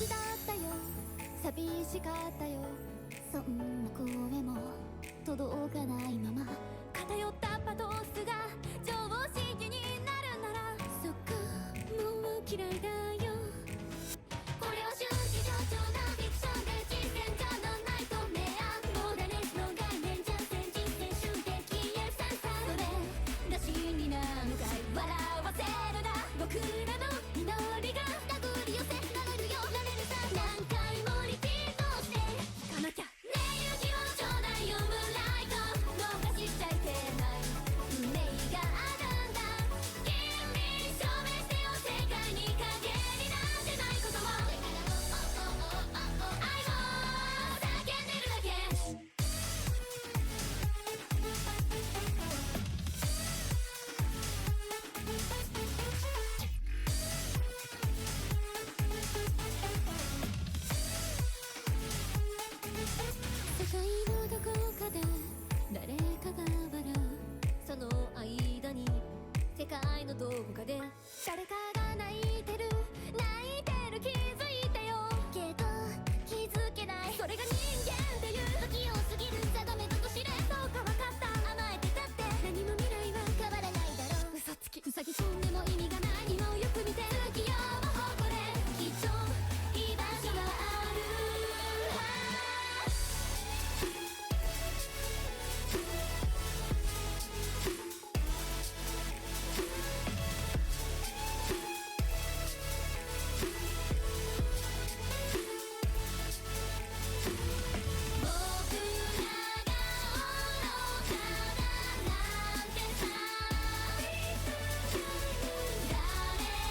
だったよ寂しかったよそんな声も届かないまま偏ったパトスが常識になるならそっかもう嫌いだよこれは瞬時上長なフィクションで実践上のナイトメアモーダレスの概念じゃ戦実践集的エサンサそれが真理なのかい笑わせるな僕らの祈りが手繰り寄せられるよなれるさ何回もリピートしてかなきゃねえ勇気をちょうだいよムーンライト逃しちゃいけない運命があるんだ君証明してよ世界に影になってないことを愛を叫んでるだけ世界のどこかで誰かが笑うその間に世界のどこかで誰かが泣いてる気づいたよけど気づけないそれが人間っていう時を過ぎる定めだと知れそうかわかった甘えてたって何も未来は変わらないだろう嘘つき塞ぎ込んでも意味がない今をよく見て月夜を誇れきっと居場所がある僕らが愚かだなんてさ誰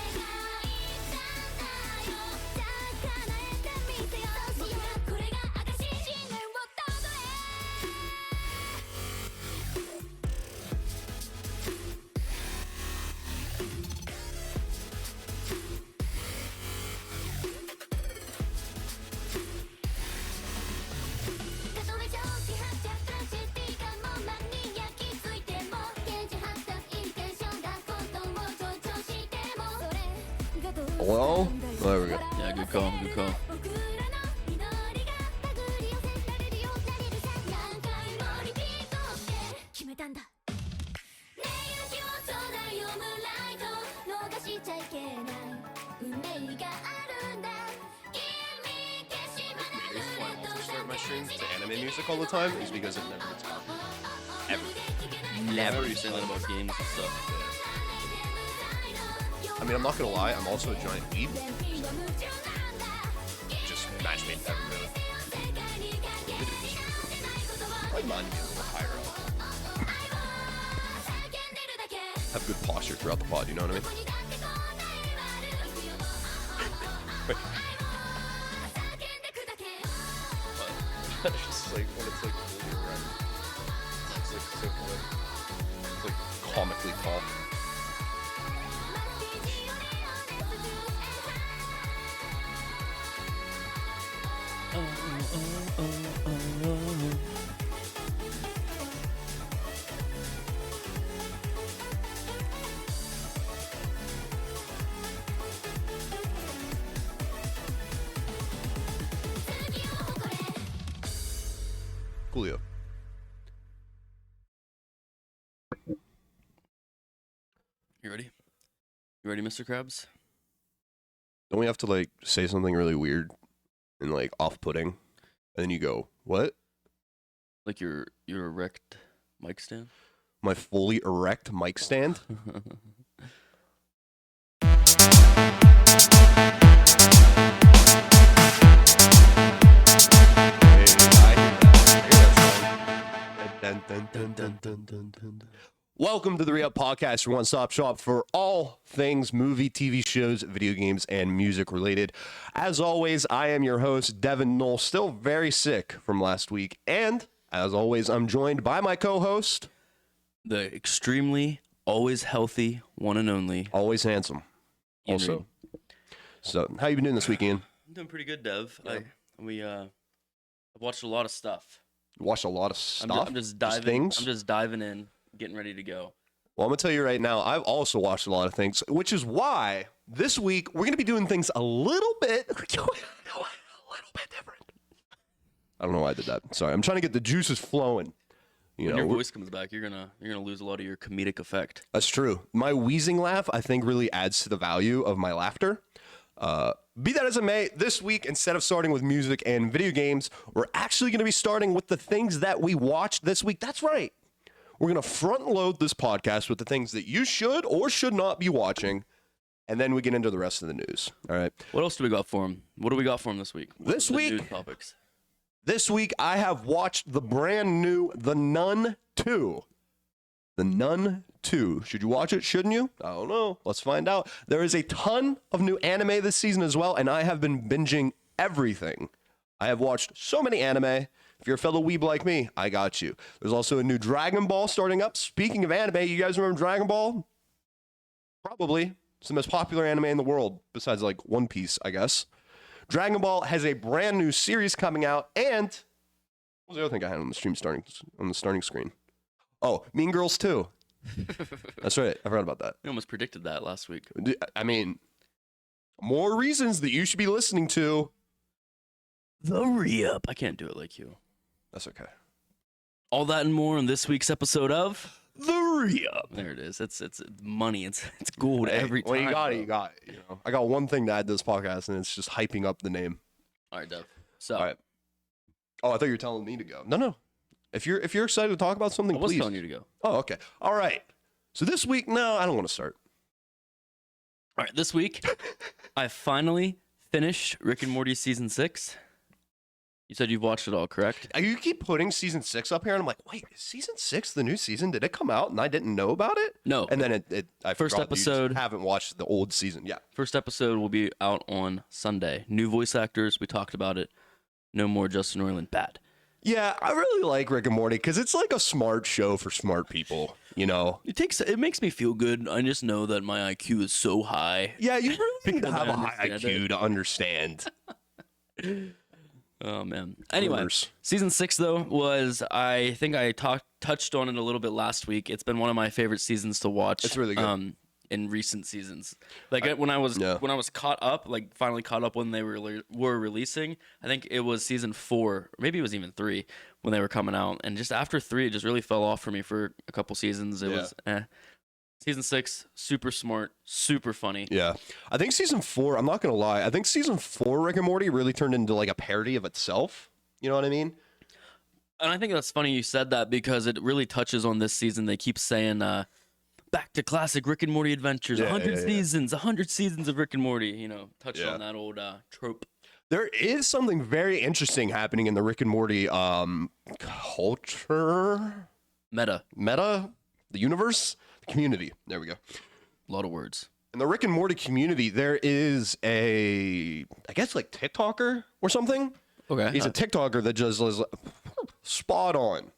が言ったんだよじゃあ叶えてみせよ僕がこれが証信念をたどたとえ常識発着トランシティがもう万人焼きついても現地発達インテンションがことを強調してもそれがどう Hello? There we go. Yeah, good call, good call. 僕らの祈りが手繰り寄せられるようなれるさ何回もリピートして決めたんだねえ勇気をちょうだいよムーンライト逃しちゃいけない運命があるんだ君消しまな The reason why I also start my streams to anime music all the time is because it never gets old. Ever. Never. You're saying that about games and stuff. I mean, I'm not gonna lie, I'm also a giant weeb. Just match made in heaven, really. It is. Like mine to be a little higher up. Have good posture throughout the pod, you know what I mean? Wait. But it's just like when it's like really around. It's like so good. It's like comically tall. Coolio. You ready? You ready, Mr. Krabs? Don't we have to like say something really weird and like off-putting, and then you go, "What? Like your erect mic stand? My fully erect mic stand?" Welcome to the Re-Up Podcast, your one-stop shop for all things movie, TV shows, video games, and music related. As always, I am your host, Devin Knoll, still very sick from last week. And, as always, I'm joined by my co-host, The extremely, always healthy, one and only. always handsome, Ian also. Reed. So, how you been doing this weekend? I'm doing pretty good, Dev. Yeah. I've watched a lot of stuff. Watched a lot of stuff? I'm just diving. things? I'm just diving in, getting ready to go. Well, I'm going to tell you right now, I've also watched a lot of things, which is why this week we're going to be doing things a little bit know why I did that. Sorry, I'm trying to get the juices flowing. You When know, your voice comes back, you're gonna lose a lot of your comedic effect. that's true. My wheezing laugh, I think, really adds to the value of my laughter. Be that as it may, this week, instead of starting with music and video games, we're actually going to be starting with the things that we watched this week. That's right. We're going to front load this podcast with the things that you should or should not be watching, and then we get into the rest of the news. All right. What else do we got for him? What do we got for him this week? What This are the week? news topics. This week, I have watched the brand new The Nun 2. The Nun 2. Should you watch it? Shouldn't you? I don't know. Let's find out. There is a ton of new anime this season as well, and I have been binging everything. I have watched so many anime. If you're a fellow weeb like me, I got you. There's also a new Dragon Ball starting up. Speaking of anime, you guys remember Dragon Ball? Probably. It's the most popular anime in the world, besides like One Piece, I guess. Dragon Ball has a brand new series coming out, and what was the other thing I had on the starting screen? Oh, Mean Girls 2. That's right. I forgot about that. We almost predicted that last week. I mean, more reasons that you should be listening to. The re-up. I can't do it like you. That's okay. All that and more on this week's episode of The Re-Up. There it is. It's money. It's gold every time. Well, you got it. bro. You got it. You know, I got one thing to add to this podcast, and it's just hyping up the name. All right, Dev. So All right. Oh, I thought you were telling me to go. No. If you're excited to talk about something, I was please. telling you to go. Oh, okay. All right. So this week, no, I don't want to start. All right, this week I finally finished Rick and Morty season 6. You said you've watched it all, correct? You keep putting season 6 up here, and I'm like, wait, is season 6 the new season? Did it come out and I didn't know about it? No. And then I First forgot that you just episode- haven't watched the old season. Yeah. First episode will be out on Sunday. New voice actors. We talked about it. No more Justin Roiland. Bad. Yeah, I really like Rick and Morty because it's like a smart show for smart people, you know? It makes me feel good. I just know that my IQ is so high. Yeah, you really need to Because I have a high understand IQ to understand. Oh man. Anyway, Rumors. season 6 though was, I think I touched on it a little bit last week. It's been one of my favorite seasons to watch. It's really good. In recent seasons, when I was caught up, like finally caught up when they were releasing. I think it was season 4, or maybe it was even 3 when they were coming out. And just after 3, it just really fell off for me for a couple seasons. It was Season 6, super smart, super funny. Yeah. I think season 4, I'm not going to lie, I think season 4 Rick and Morty really turned into like a parody of itself. You know what I mean? And I think that's funny you said that because it really touches on this season. They keep saying, back to classic Rick and Morty adventures, 100 seasons, 100 seasons of Rick and Morty, you know, touched on that old trope. There is something very interesting happening in the Rick and Morty culture, Meta. the universe, the community. There we go. A lot of words. In the Rick and Morty community, there is I guess like TikToker or something. Okay. He's a TikToker that just is spot on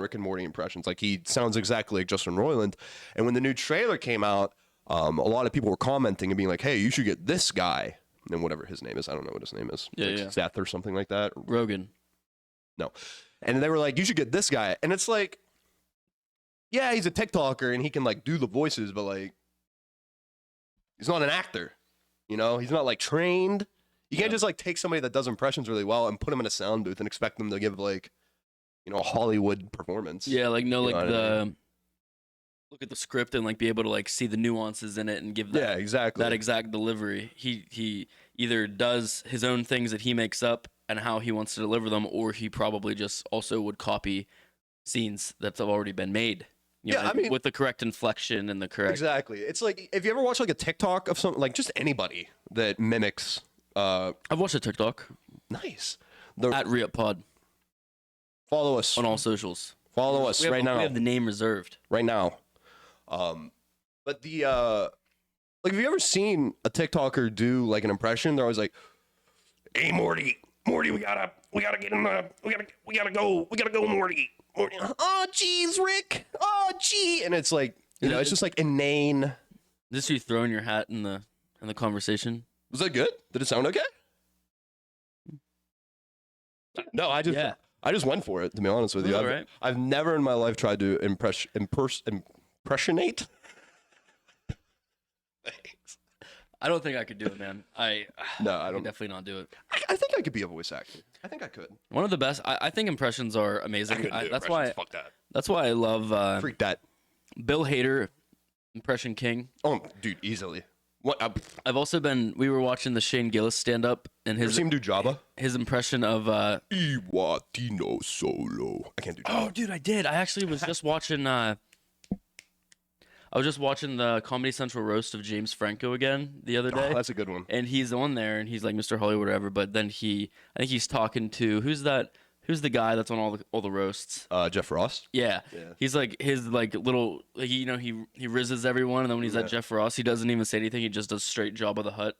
Rick and Morty impressions. Like he sounds exactly like Justin Roiland. And when the new trailer came out, a lot of people were commenting and being like, "Hey, you should get this guy." And whatever his name is, I don't know what his name is. Yeah, like yeah. Seth or something like that. Rogan. No. And they were like, "You should get this guy." And it's like, yeah, he's a TikToker and he can like do the voices, but like, he's not an actor. You know, he's not like trained. You can't just like take somebody that does impressions really well and put them in a sound booth and expect them to give like, you know, a Hollywood performance. Yeah, like no, You like know what I look at the script and like be able to like see the nuances in it and give that Yeah, exactly. that exact delivery. He either does his own things that he makes up and how he wants to deliver them, or he probably just also would copy scenes that have already been made. You Yeah, know, I mean- with the correct inflection and the correct. Exactly. It's like if you ever watch like a TikTok of something, like just anybody that mimics. I've watched a TikTok Nice. at Re-Up-Pod Follow us. on all socials. Follow us We have, right now. We have the name reserved. Right now. But the like, have you ever seen a TikToker do like an impression? They're always like, "Hey, Morty, we gotta get in the, we gotta go, Morty. Oh, geez, Rick. Oh, gee." And it's like, you know, it's just like inane. Just you throwing your hat in the conversation. Was that good? Did it sound okay? No, I just went for it, to be honest with you. All right. I've never in my life tried to impressionate. I don't think I could do it, man. No, I don't. definitely not do it. I I think I could be a voice actor. I think I could. One of the best. I think impressions are amazing. That's why. Fuck that. That's why I love Freak that. Bill Hader, impression king. Oh, dude, easily. What? I've also been. We were watching the Shane Gillis stand up, and Ever his seen him do Jabba? his impression of. Iwa Dino Solo. I can't do Jabba. Oh, dude, I did. I actually was just watching. I was just watching the Comedy Central roast of James Franco again the other day. Oh, that's a good one. And he's on there, and he's like Mr. Hollywood, or whatever. But then I think he's talking to who's that? Who's the guy that's on all the roasts? Jeff Ross. Yeah. Yeah. He's like his like little like, he rizzes everyone, and then when he's at Jeff Ross, he doesn't even say anything. He just does straight Jabba the Hutt.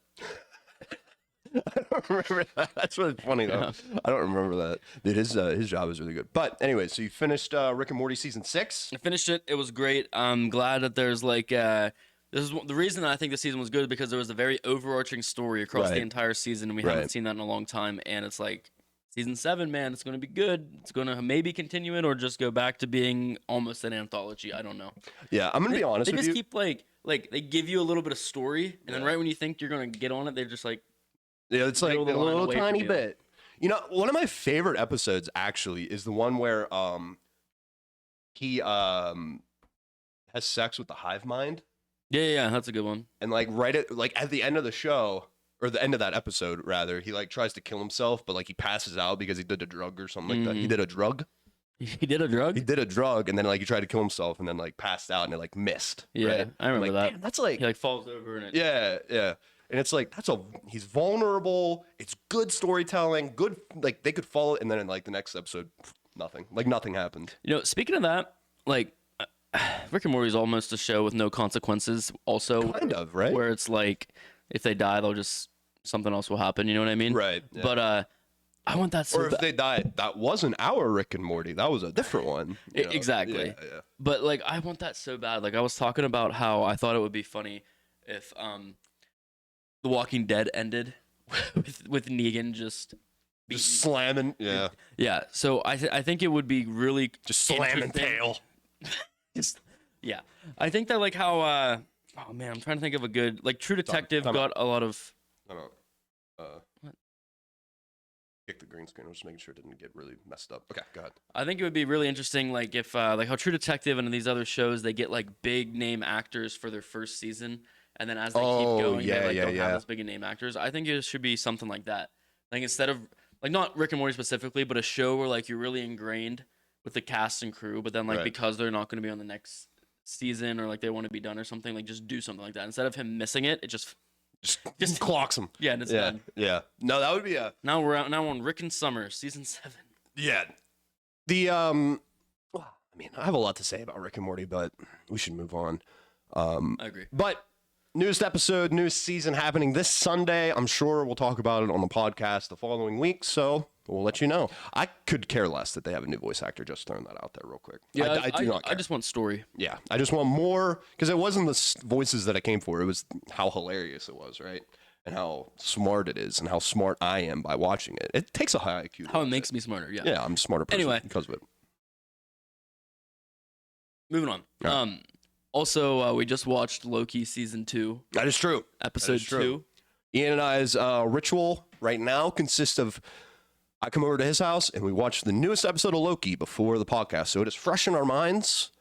I don't remember that. That's really funny though. Yeah. I don't remember that. Dude, his job is really good. But anyway, so you finished Rick and Morty season 6. I finished it. It was great. I'm glad that there's like this is the reason I think the season was good, because there was a very overarching story across the Right. entire season, and we Right. haven't seen that in a long time. And it's like season 7, man, it's going to be good. It's going to maybe continue it or just go back to being almost an anthology. I don't know. Yeah, I'm gonna be honest They with just you. keep like they give you a little bit of story, and then right when you think you're going to get on it, they're just like. Yeah, it's like a Middle of the line little away from tiny you. bit. You know, one of my favorite episodes actually is the one where he has sex with the hive mind, Yeah, that's a good one. and like at the end of the show, or the end of that episode rather, he like tries to kill himself, but like he passes out because he did a drug or something like that. He did a drug. He did a drug. He did a drug, and then like he tried to kill himself, and then like passed out, and it like missed. Yeah, right? I remember Like, that. damn, that's like He like falls over and it. yeah. And it's like he's vulnerable. It's good storytelling. Good, like they could follow it, and then in like the next episode, nothing. Like nothing happened. You know, speaking of that, like Rick and Morty is almost a show with no consequences. Also, Kind of, right? where it's like if they die, they'll just something else will happen. You know what I mean? Right. Yeah. But I want that so or if bad. they died, that wasn't our Rick and Morty. That was a different one. you know? Exactly. Yeah. But like I want that so bad. Like I was talking about how I thought it would be funny if The Walking Dead ended with Negan just Just slamming. Yeah. yeah. So I think it would be really Just slamming interesting. tail. Just yeah. I think that like how oh man, I'm trying to think of a good like True Detective time got a lot of I don't know. What? Kick the green screen. I was just making sure it didn't get really messed up. Okay, go ahead. I think it would be really interesting like if like how True Detective and these other shows they get like big name actors for their first season, and then as they Oh, keep going yeah, they like yeah, don't yeah. have as big a name actors. I think it should be something like that. Like instead of like not Rick and Morty specifically, but a show where like you're really ingrained with the cast and crew, but then like Right. because they're not going to be on the next season or like they want to be done or something, like just do something like that. Instead of him missing it, it just Just clocks him. yeah, and it's Yeah. done. Yeah. No, that would be a. Now we're out now on Rick and Summer season 7. Yeah. The well, I mean, I have a lot to say about Rick and Morty, but we should move on. I agree. But newest episode, newest season happening this Sunday. I'm sure we'll talk about it on the podcast the following week, so we'll let you know. I could care less that they have a new voice actor. Just throwing that out there real quick. Yeah, I do not care. I just want story. Yeah, I just want more because it wasn't the voices that I came for. It was how hilarious it was, right? And how smart it is, and how smart I am by watching it. It takes a high IQ. to How it watch makes me smarter. Yeah. Yeah, I'm a smarter person Anyway. because of it. Moving on. Yeah. Also, we just watched Loki season 2, That is true. episode true. 2. Ian and I's ritual right now consists of I come over to his house and we watch the newest episode of Loki before the podcast, so it is fresh in our minds.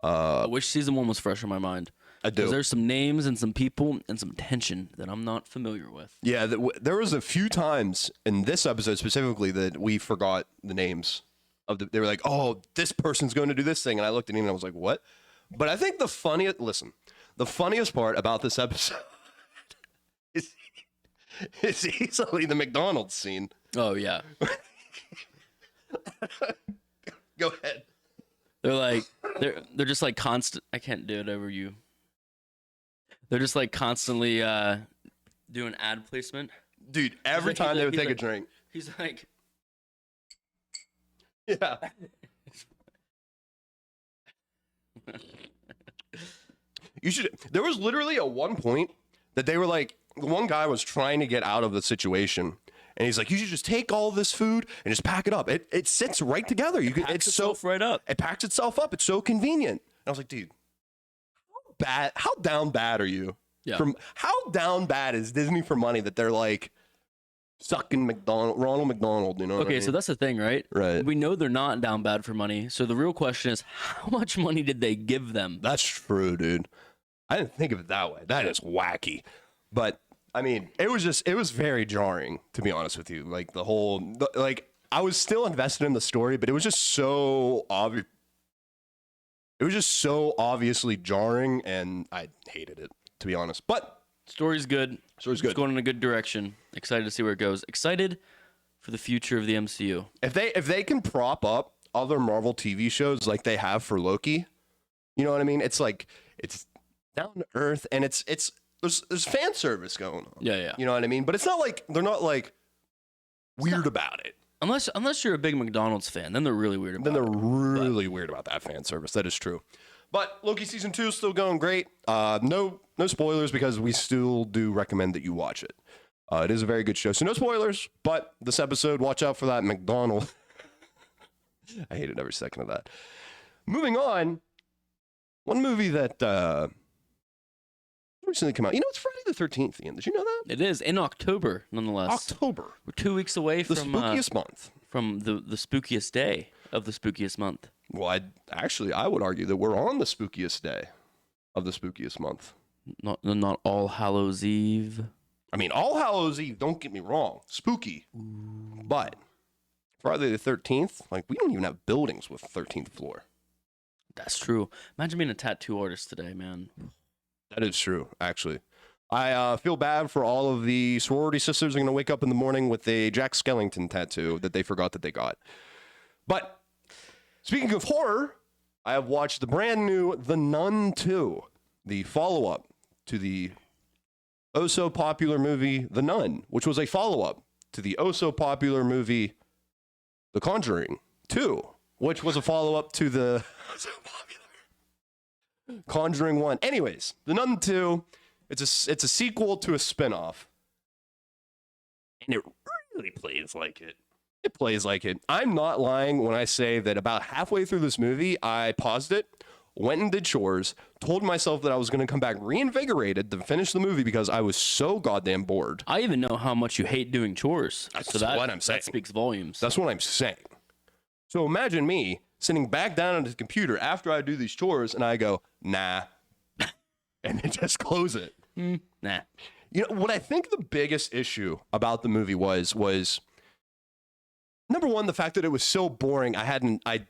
I wish season 1 was fresh in my mind. I Because do. there's some names and some people and some tension that I'm not familiar with. Yeah, there was a few times in this episode specifically that we forgot the names of the. They were like, "Oh, this person's going to do this thing," and I looked at him and I was like, "What?" But I think the funniest part about this episode is easily the McDonald's scene. Oh, yeah. Go ahead. They're like, they're just like constant. I can't do it over you. They're just like constantly doing ad placement. Dude, every like- time they he's would like- take a drink. He's like, Yeah. You should. There was literally at one point that they were like, the one guy was trying to get out of the situation, and he's like, "You should just take all this food and just pack it up. It sits right together. You can. packs It's so itself right up. It packs itself up. It's so convenient." And I was like, "Dude, how bad? How down bad are you? Yeah. From how down bad is Disney for money that they're like, sucking Ronald McDonald, you know what I Okay, mean? so that's the thing, right? Right. We know they're not down bad for money. So the real question is, how much money did they give them? That's true, dude. I didn't think of it that way. That is wacky. But I mean, it was very jarring, to be honest with you. Like I was still invested in the story, but it was just so obvious. It was just so obviously jarring, and I hated it, to be honest. But Story's good. Story's It's good. going in a good direction. Excited to see where it goes. Excited for the future of the MCU. if they can prop up other Marvel TV shows like they have for Loki, you know what I mean? It's like it's down to earth, and there's fan service going on. Yeah. You know what I mean? But it's not like they're not like weird about it. Unless you're a big McDonald's fan, then they're really weird about Then they're it. really weird about that fan service. That is true. But Loki season 2 is still going great. No spoilers because we still do recommend that you watch it. It is a very good show. So no spoilers, but this episode, watch out for that McDonald. I hated every second of that. Moving on, one movie that recently came out. You know, it's Friday the 13th, Ian. Did you know that? It is in October, nonetheless. October. We're 2 weeks away The from spookiest month. from the spookiest day of the spookiest month. Well, I would argue that we're on the spookiest day of the spookiest month. Not All Hallows Eve. I mean, All Hallows Eve, don't get me wrong, spooky. But Friday the 13th, like, we don't even have buildings with 13th floor. That's true. Imagine being a tattoo artist today, man. That is true, actually. I feel bad for all of the sorority sisters who are going to wake up in the morning with a Jack Skellington tattoo that they forgot that they got. But speaking of horror, I have watched the brand new The Nun 2, the follow-up to the oh-so-popular movie The Nun, which was a follow-up to the oh-so-popular movie The Conjuring 2, which was a follow-up to the Conjuring 1. Anyways, The Nun 2, it's a sequel to a spin-off. And it really plays like it. It plays like it. I'm not lying when I say that about halfway through this movie, I paused it, went and did chores, told myself that I was going to come back reinvigorated to finish the movie because I was so goddamn bored. I even know how much you hate doing chores. That's so what I'm saying. That speaks volumes. That's what I'm saying. So imagine me sitting back down on the computer after I do these chores and I go, nah, and then just close it. Nah. You know, what I think the biggest issue about the movie was number one, the fact that it was so boring. I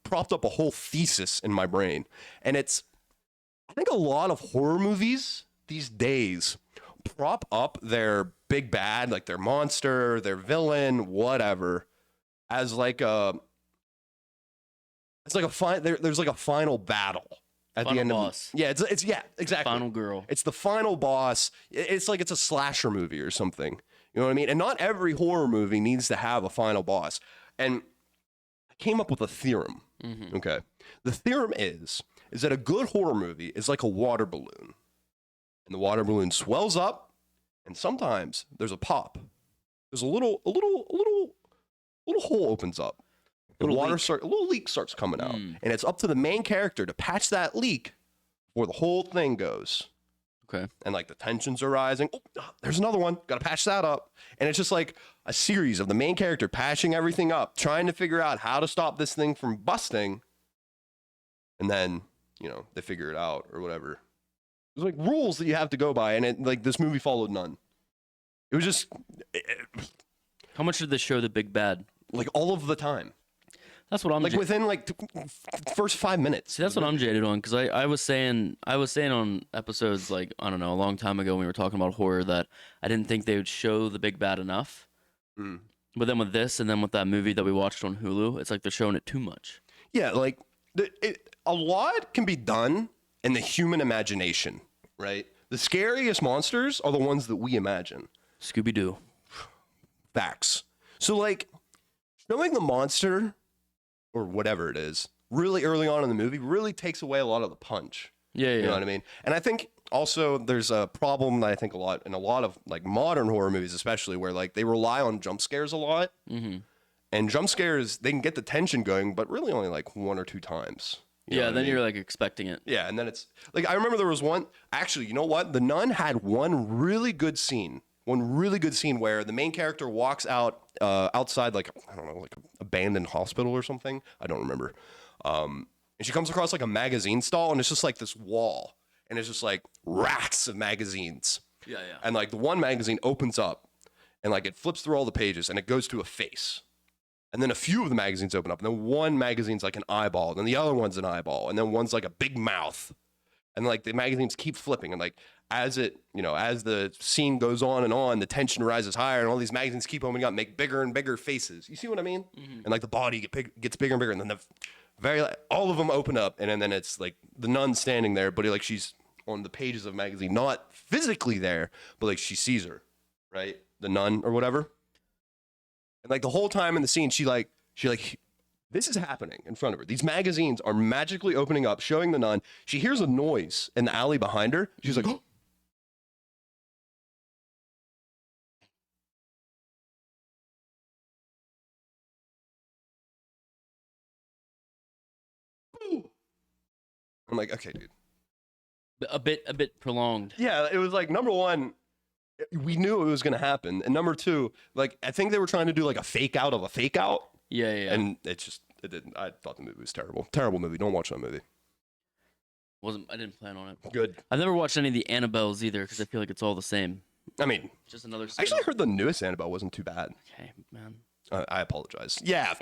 propped up a whole thesis in my brain. And I think a lot of horror movies these days prop up their big bad, like their monster, their villain, whatever, as like there's like a final battle at Final the end boss. of it's exactly. Final girl. It's the final boss. It's like it's a slasher movie or something. You know what I mean? And not every horror movie needs to have a final boss. And I came up with a theorem. Mm-hmm. Okay. The theorem is that a good horror movie is like a water balloon. And the water balloon swells up, and sometimes there's a pop. There's a little hole opens up. The Little a little leak starts coming out. Mm. And it's up to the main character to patch that leak before the whole thing goes. Okay. And like the tensions are rising. Oh, there's another one. Got to patch that up. And it's just like a series of the main character patching everything up, trying to figure out how to stop this thing from busting. And then, they figure it out or whatever. There's like rules that you have to go by. And this movie followed none. It was just How much did this show the big bad? like all of the time. That's what I'm Like within first 5 minutes. See, that's what I'm jaded on, because I was saying on episodes, like, I don't know, a long time ago when we were talking about horror, that I didn't think they would show the big bad enough. Mm. But then with this, and then with that movie that we watched on Hulu, it's like they're showing it too much. Yeah, like a lot can be done in the human imagination, right? The scariest monsters are the ones that we imagine. Scooby-Doo. Facts. So like showing the monster or whatever it is really early on in the movie really takes away a lot of the punch. Yeah. You know what I mean? And I think also there's a problem that I think a lot of like modern horror movies, especially where like they rely on jump scares a lot. Mm-hmm. And jump scares, they can get the tension going, but really only like one or two times. You know Yeah, what I then mean? you're like expecting it. Yeah, and then it's like I remember there was one. Actually, you know what? The Nun had one really good scene one really good scene where the main character walks out outside, like, I don't know, like an abandoned hospital or something. I don't remember. And she comes across like a magazine stall, and it's just like this wall, and it's just like racks of magazines. Yeah, yeah. And like the one magazine opens up, and like it flips through all the pages, and it goes to a face. And then a few of the magazines open up, and then one magazine's like an eyeball, and then the other one's an eyeball, and then one's like a big mouth. And like the magazines keep flipping, and like as it, as the scene goes on, the tension rises higher, and all these magazines keep opening up, make bigger and bigger faces. You see what I mean? Mm-hmm. And like the body gets bigger and bigger, and then all of them open up, and then it's like the nun standing there, but like she's on the pages of the magazine, not physically there, but like she sees her, right? The nun or whatever. And like the whole time in the scene, she this is happening in front of her. These magazines are magically opening up, showing the nun. She hears a noise in the alley behind her. She's like, oh. I'm like, okay, dude. A bit prolonged. Yeah, it was like, number one, we knew it was going to happen. And number two, like, I think they were trying to do like a fake out of a fake out. Yeah, yeah. And it didn't. I thought the movie was terrible. Terrible movie. Don't watch that movie. I didn't plan on it. Good. I've never watched any of the Annabelles either because I feel like it's all the same. I mean, just another. I actually heard the newest Annabelle wasn't too bad. Okay, man. I apologize. Yeah,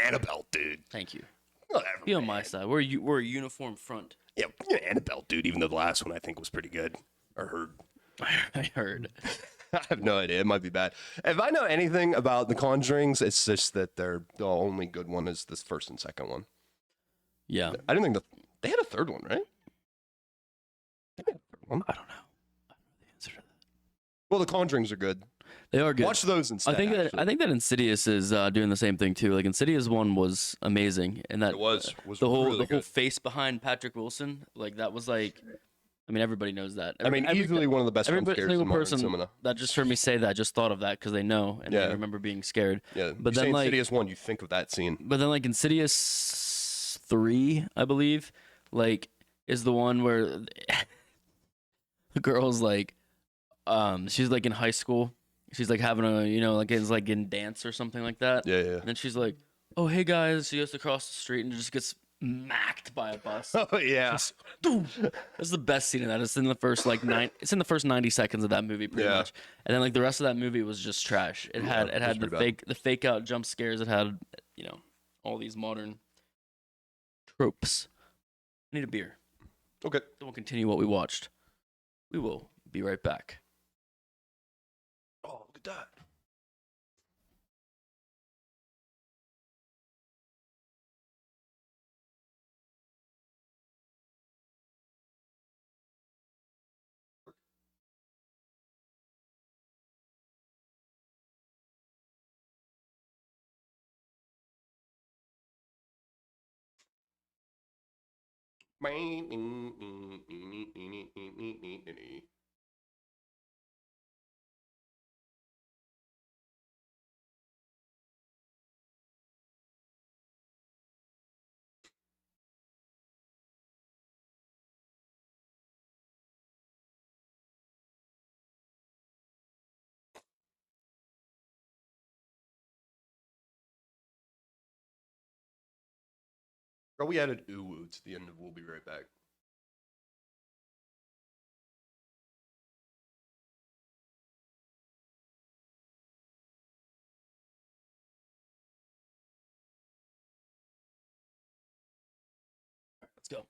Annabelle, dude. Thank you. Whatever. Be on my side. We're a uniform front. Yeah, Annabelle, dude. Even though the last one I think was pretty good. I heard. I heard. I have no idea. It might be bad. If I know anything about the Conjurings, it's just that the only good one is this first and second one. Yeah. I didn't think they had a third one, right? I don't know. I don't know the answer to that. Well, the Conjurings are good. They are good. Watch those instead. I think that Insidious is doing the same thing too. Like Insidious 1 was amazing, and that was the whole really whole face behind Patrick Wilson. Like that was like. I mean, everybody knows that. Easily one of the best jump scares single in modern person cinema. that just heard me say that just thought of that because they know and they remember being scared. Yeah, but you then say Insidious 1, you think of that scene. But then like Insidious 3, I believe, like is the one where the girl's like, she's like in high school. She's like having a, like it's like in dance or something like that. Yeah, yeah. And then she's like, "Oh, hey guys," she goes to cross the street and just gets smacked by a bus. Oh yeah, that's the best scene of that. It's in the first It's in the first 90 seconds of that movie, pretty much. And then like the rest of that movie was just trash. It had the fake out jump scares. It had all these modern tropes. I need a beer. Okay. Then we'll continue what we watched. We will be right back. Oh, look at that. Bro, we added ooh to the end of We'll Be Right Back. Let's go.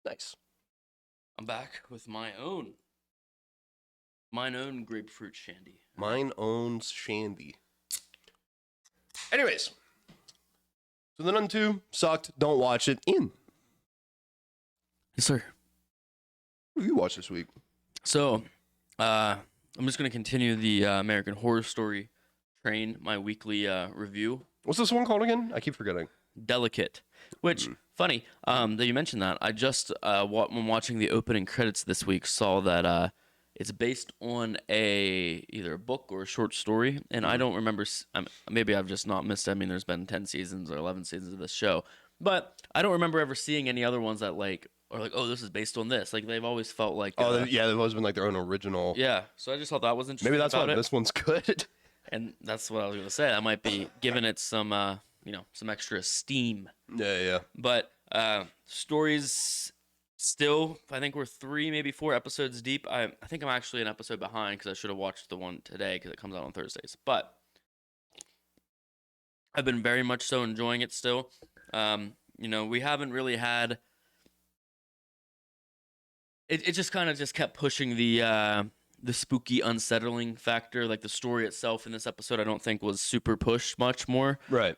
Nice. I'm back with mine own grapefruit shandy. Mine owns shandy. Anyways, so The Nun 2 sucked. Don't watch it. Ian, yes, sir. what have you watched this week? So, I'm just gonna continue the American Horror Story train. My weekly review. What's this one called again? I keep forgetting. Delicate. Which funny that you mentioned that. I just when watching the opening credits this week saw that It's based on either a book or a short story, and I don't remember. Maybe I've just not missed it. I mean, there's been 10 seasons or 11 seasons of this show, but I don't remember ever seeing any other ones that are like, oh, this is based on this. Like they've always felt like, yeah, they've always been like their own original. yeah. So I just thought that was interesting. Maybe that's why about it. this one's good. And that's what I was gonna say. That might be giving it some, some extra steam. Yeah. But stories still, I think we're 3, maybe 4 episodes deep. I think I'm actually an episode behind because I should have watched the one today because it comes out on Thursdays. But I've been very much so enjoying it still. We haven't really had. It just kind of just kept pushing the spooky, unsettling factor. Like the story itself in this episode, I don't think was super pushed much more. Right.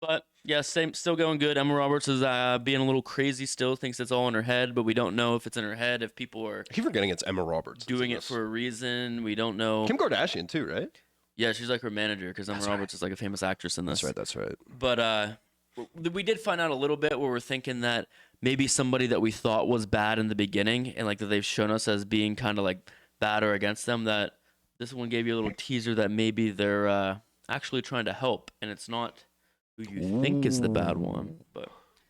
But yeah, still going good. Emma Roberts is being a little crazy still. Thinks it's all in her head, but we don't know if it's in her head. If people are I keep forgetting it's Emma Roberts doing it for a reason, we don't know. Kim Kardashian too, right? Yeah, she's like her manager because Emma Roberts is like a famous actress in this. That's right. But we did find out a little bit where we're thinking that maybe somebody that we thought was bad in the beginning and like that they've shown us as being kind of like bad or against them, that this one gave you a little teaser that maybe they're actually trying to help and it's not who you think is the bad one. But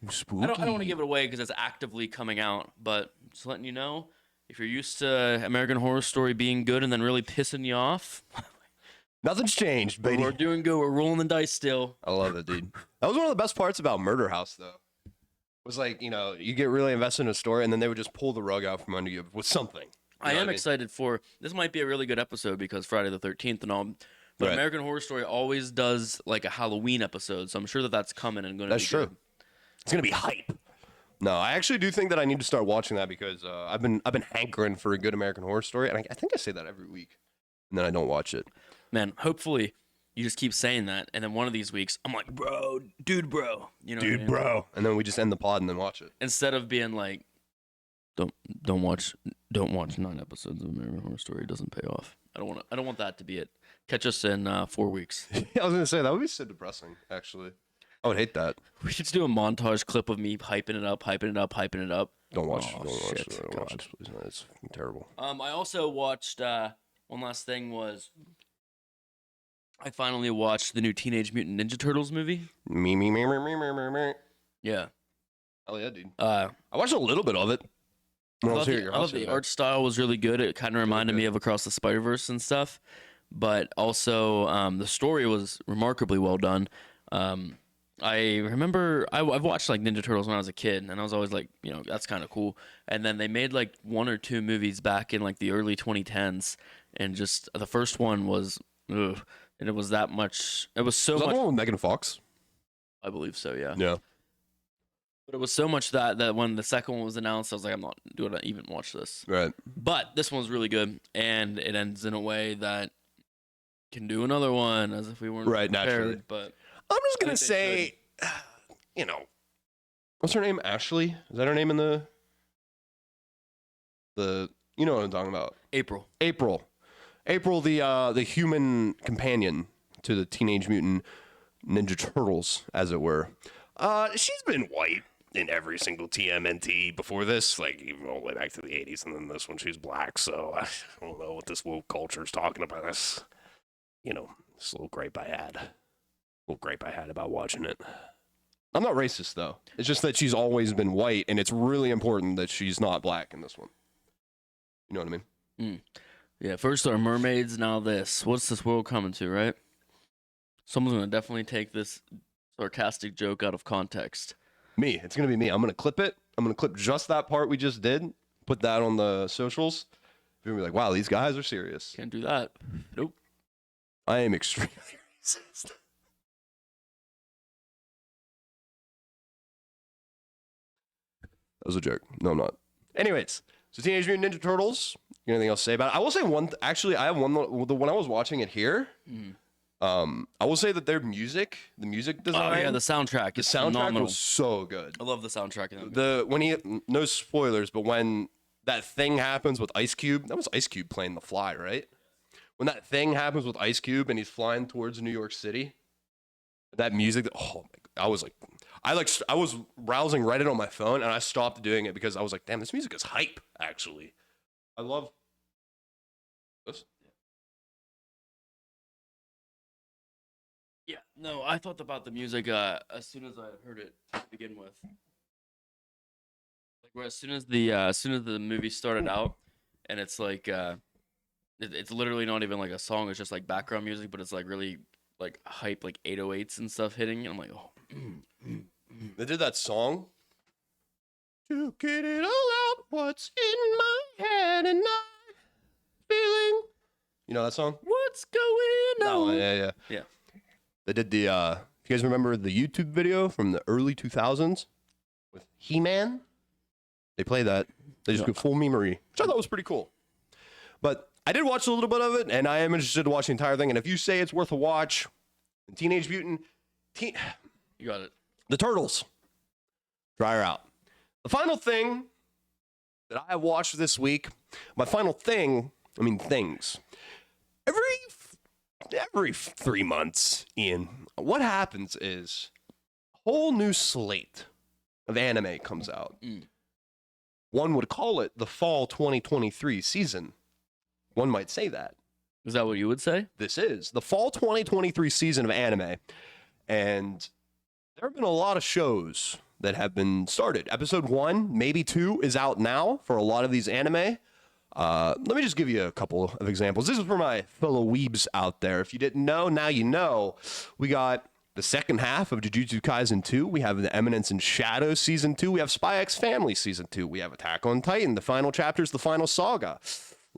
Spooky. I don't want to give it away because it's actively coming out, but just letting you know, if you're used to American Horror Story being good and then really pissing you off, Nothing's changed, baby. we're doing good. We're rolling the dice still. I love it, dude. That was one of the best parts about Murder House, though. Was like, you get really invested in a story, and then they would just pull the rug out from under you with something. I am excited for this. Might be a really good episode because Friday the 13th and all. But Right. American Horror Story always does like a Halloween episode, so I'm sure that's coming and going to be That's true. good. It's gonna be hype. No, I actually do think that I need to start watching that because I've been hankering for a good American Horror Story, and I think I say that every week, and then I don't watch it. Man, hopefully you just keep saying that, and then one of these weeks I'm like, bro, dude, bro, you know, what I mean? bro, and then we just end the pod and then watch it. Instead of being like, don't watch 9 episodes of American Horror Story. It doesn't pay off. I don't want that to be it. Catch us in 4 weeks. I was gonna say that would be so depressing. Actually, I would hate that. We should do a montage clip of me hyping it up. Don't watch. Oh, don't watch. shit, Don't watch this, please. No, it's terrible. I also watched one last thing was I finally watched the new Teenage Mutant Ninja Turtles movie. Me. Yeah. Hell yeah, dude. I I watched a little bit of it. When I was thought here at your house the the other art style was really good. It kind of reminded me of Across the Spider-Verse and stuff. But also the story was remarkably well done. I remember I've watched like Ninja Turtles when I was a kid, and I was always like, that's kind of cool. And then they made like 1 or 2 movies back in like the early 2010s, and just the first one was, ugh, and it was that much. It was so Was that much. the one with Megan Fox? I believe so, yeah. Yeah. But it was so much that when the second one was announced, I was like, I'm not going to even watch this. Right. But this one was really good, and it ends in a way that can do another one, as if we weren't Right, prepared. naturally. But I'm just gonna I think they say, what's her name? Ashley? Is that her name in the? You know what I'm talking about? April. April, the human companion to the Teenage Mutant Ninja Turtles, as it were. She's been white in every single TMNT before this, like even all the way back to the 80s, and then this one she's black. So I don't know what this woke culture is talking about. This, this little gripe I had about watching it. I'm not racist though. It's just that she's always been white, and it's really important that she's not black in this one. You know what I mean? Yeah, first our mermaids, now this. What's this world coming to, right? Someone's going to definitely take this sarcastic joke out of context. Me. It's going to be me. I'm going to clip it. I'm going to clip just that part we just did, put that on the socials. You're going to be like, wow, these guys are serious. Can't do that. Nope. I am extremely racist. That was a joke. No, I'm not. Anyways, so Teenage Mutant Ninja Turtles. Anything else to say about it? I will say one. Actually, I have one. When I was watching it here, I will say that their music, the music design, Oh yeah, the soundtrack. the is soundtrack phenomenal. was so good. I love the soundtrack. In that movie. No spoilers, but when that thing happens with Ice Cube, that was Ice Cube playing The Fly, right? When that thing happens with Ice Cube and he's flying towards New York City, that music, oh my God, I was browsing Reddit on my phone and I stopped doing it because I was like, damn, this music is hype, actually. I love This? Yeah, no, I thought about the music as soon as I heard it to begin with. Like, where as soon as the movie started out, and it's like it's literally not even like a song; it's just like background music, but it's like really like hype, like 808s and stuff hitting. And I'm like, oh, They did that song. To get it all out, what's in my head and I'm feeling. You know that song? what's going That on? one, yeah. Yeah. They did the, you guys remember the YouTube video from the early 2000s with He-Man? They play that. They just go full memery, which I thought was pretty cool. But I did watch a little bit of it, and I am interested to watch the entire thing. And if you say it's worth a watch, Teenage Mutant, You got it. the Turtles, try her out. The final thing that I have watched this week, my final thing, I mean things, every 3 months, Ian, what happens is a whole new slate of anime comes out. One would call it the fall 2023 season. One might say that. Is that what you would say? This is the fall 2023 season of anime. And there have been a lot of shows that have been started. Episode 1, maybe 2, is out now for a lot of these anime. Let me just give you a couple of examples. This is for my fellow weebs out there. If you didn't know, now you know. We got the second half of Jujutsu Kaisen 2. We have The Eminence in Shadows Season 2. We have Spy X Family Season 2. We have Attack on Titan. The final chapters, the final saga.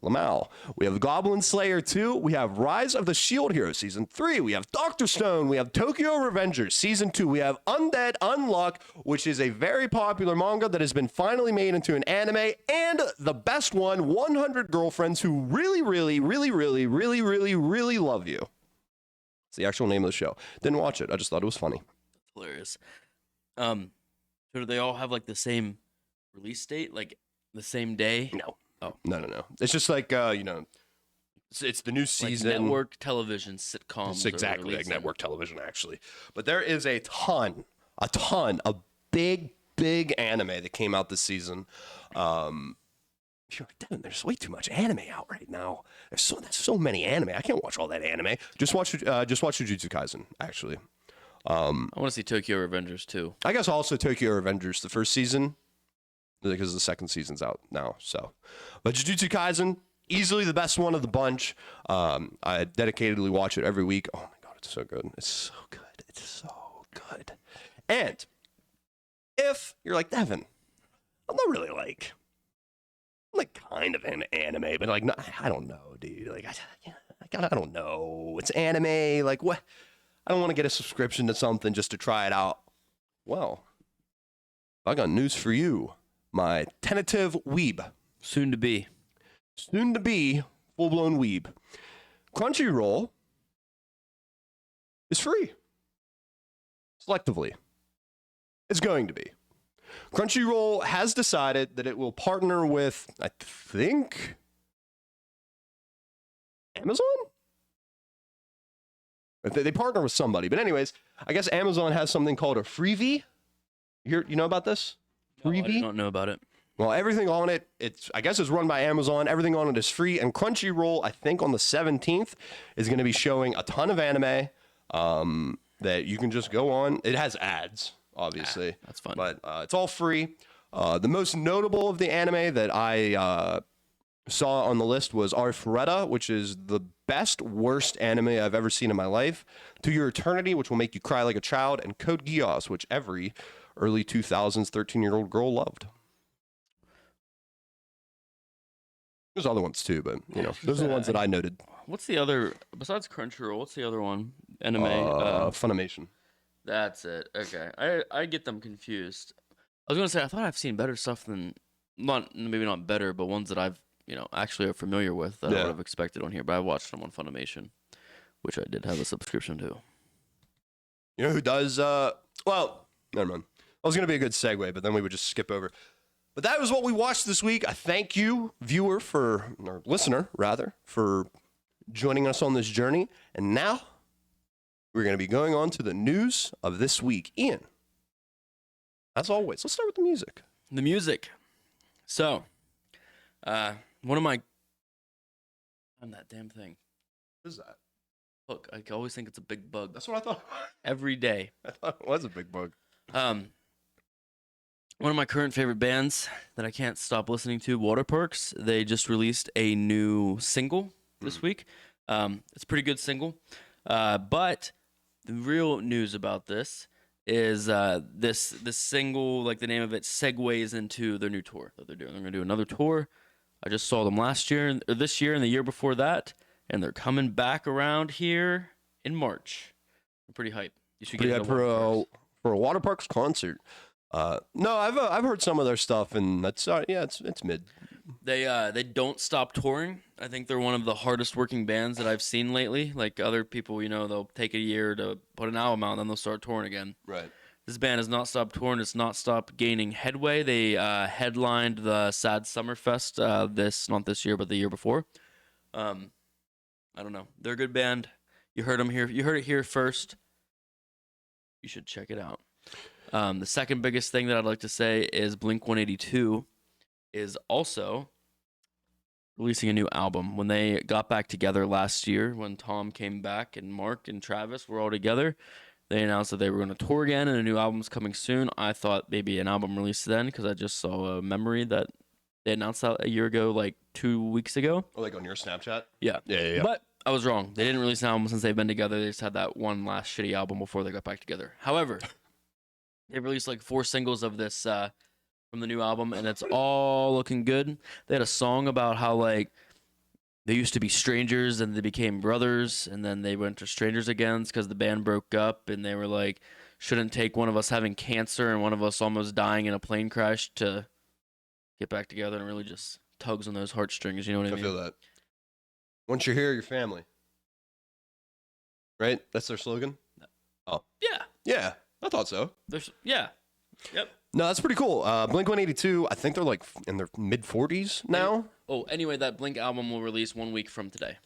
Lamal. We have Goblin Slayer 2. We have Rise of the Shield Hero Season 3. We have Dr. Stone. We have Tokyo Revengers Season 2. We have Undead Unluck, which is a very popular manga that has been finally made into an anime. And the best one, 100 Girlfriends Who Really, Really, Really, Really, Really, Really, Really Love You. It's the actual name of the show. Didn't watch it. I just thought it was funny. Hilarious. So do they all have like the same release date, like the same day? No. Oh. No. It's just like, it's the new season. Like network television sitcoms. It's exactly like releasing. network television, actually. But there is a ton of big anime that came out this season. You're like, Devin, there's way too much anime out right now. There's so many anime. I can't watch all that anime. Just watch Jujutsu Kaisen, actually. I want to see Tokyo Revengers too. I guess also Tokyo Revengers, the first season, because the second season's out now. So, but Jujutsu Kaisen, easily the best one of the bunch. I dedicatedly watch it every week. Oh my god, it's so good. It's so good. It's so good. And if you're like, Devin, I'm not really like kind of an anime, but like, no, I don't know, dude. Like, I don't know. It's anime. Like, what? I don't want to get a subscription to something just to try it out. Well, I got news for you. My tentative weeb. Soon to be. Soon to be full-blown weeb. Crunchyroll is free. Selectively. It's going to be. Crunchyroll has decided that it will partner with, I think, Amazon? They partner with somebody. But anyways, I guess Amazon has something called a freebie. You know about this? No, I don't know about it. Well, everything on it, I guess it's run by Amazon. Everything on it is free. And Crunchyroll, I think on the 17th, is going to be showing a ton of anime that you can just go on. It has ads, obviously. That's fun. But it's all free. The most notable of the anime that I saw on the list was Arifureta, which is the best, worst anime I've ever seen in my life. To Your Eternity, which will make you cry like a child. And Code Geass, which every early 2000s 13-year-old girl loved. There's other ones too, but those are the ones that I noted. What's the other besides Crunchyroll? What's the other one? Anime. Funimation. That's it. Okay, I get them confused. I was gonna say I thought I've seen better stuff than maybe not better, but ones that I've actually are familiar with that I would have expected on here. But I watched them on Funimation, which I did have a subscription to. You know who does? Well, never mind. That was gonna be a good segue, but then we would just skip over. But that was what we watched this week. I thank you, viewer, or listener, rather, for joining us on this journey. And now, we're going to be going on to the news of this week. Ian, as always, let's start with the music. The music. So, one of my, On that damn thing. What is that? Look, I always think it's a big bug. That's what I thought. Every day. I thought it was a big bug. One of my current favorite bands that I can't stop listening to, Waterparks. They just released a new single this week. It's a pretty good single. But the real news about this is this single, like the name of it, segues into their new tour that they're doing. They're going to do another tour. I just saw them last year, or this year, and the year before that, and they're coming back around here in March. I'm pretty hyped. You should Pretty get hype for a Waterparks concert. No, I've heard some of their stuff, and that's it's mid. They don't stop touring. I think they're one of the hardest working bands that I've seen lately. Like other people, they'll take a year to put an album out, and then they'll start touring again. Right. This band has not stopped touring. It's not stopped gaining headway. They headlined the Sad Summer Fest not this year, but the year before. I don't know. They're a good band. You heard them here. You heard it here first. You should check it out. The second biggest thing that I'd like to say is Blink-182 is also releasing a new album. When they got back together last year, when Tom came back and Mark and Travis were all together, they announced that they were going to tour again and a new album's coming soon. I thought maybe an album release then because I just saw a memory that they announced that a year ago, like 2 weeks ago. Oh, like on your Snapchat? Yeah. Yeah. But I was wrong. They didn't release an album since they've been together. They just had that one last shitty album before they got back together. However, they released like 4 singles of this from the new album, and it's all looking good. They had a song about how like they used to be strangers and they became brothers, and then they went to strangers again because the band broke up, and they were like, shouldn't take one of us having cancer and one of us almost dying in a plane crash to get back together, and really just tugs on those heartstrings. You know what I mean? I feel that. Once you're here, you're family. Right? That's their slogan? Oh. Yeah. Yeah, I thought so. Yeah. Yep. No, that's pretty cool. Blink-182, I think they're like in their mid-40s now. Oh, anyway, that Blink album will release 1 week from today.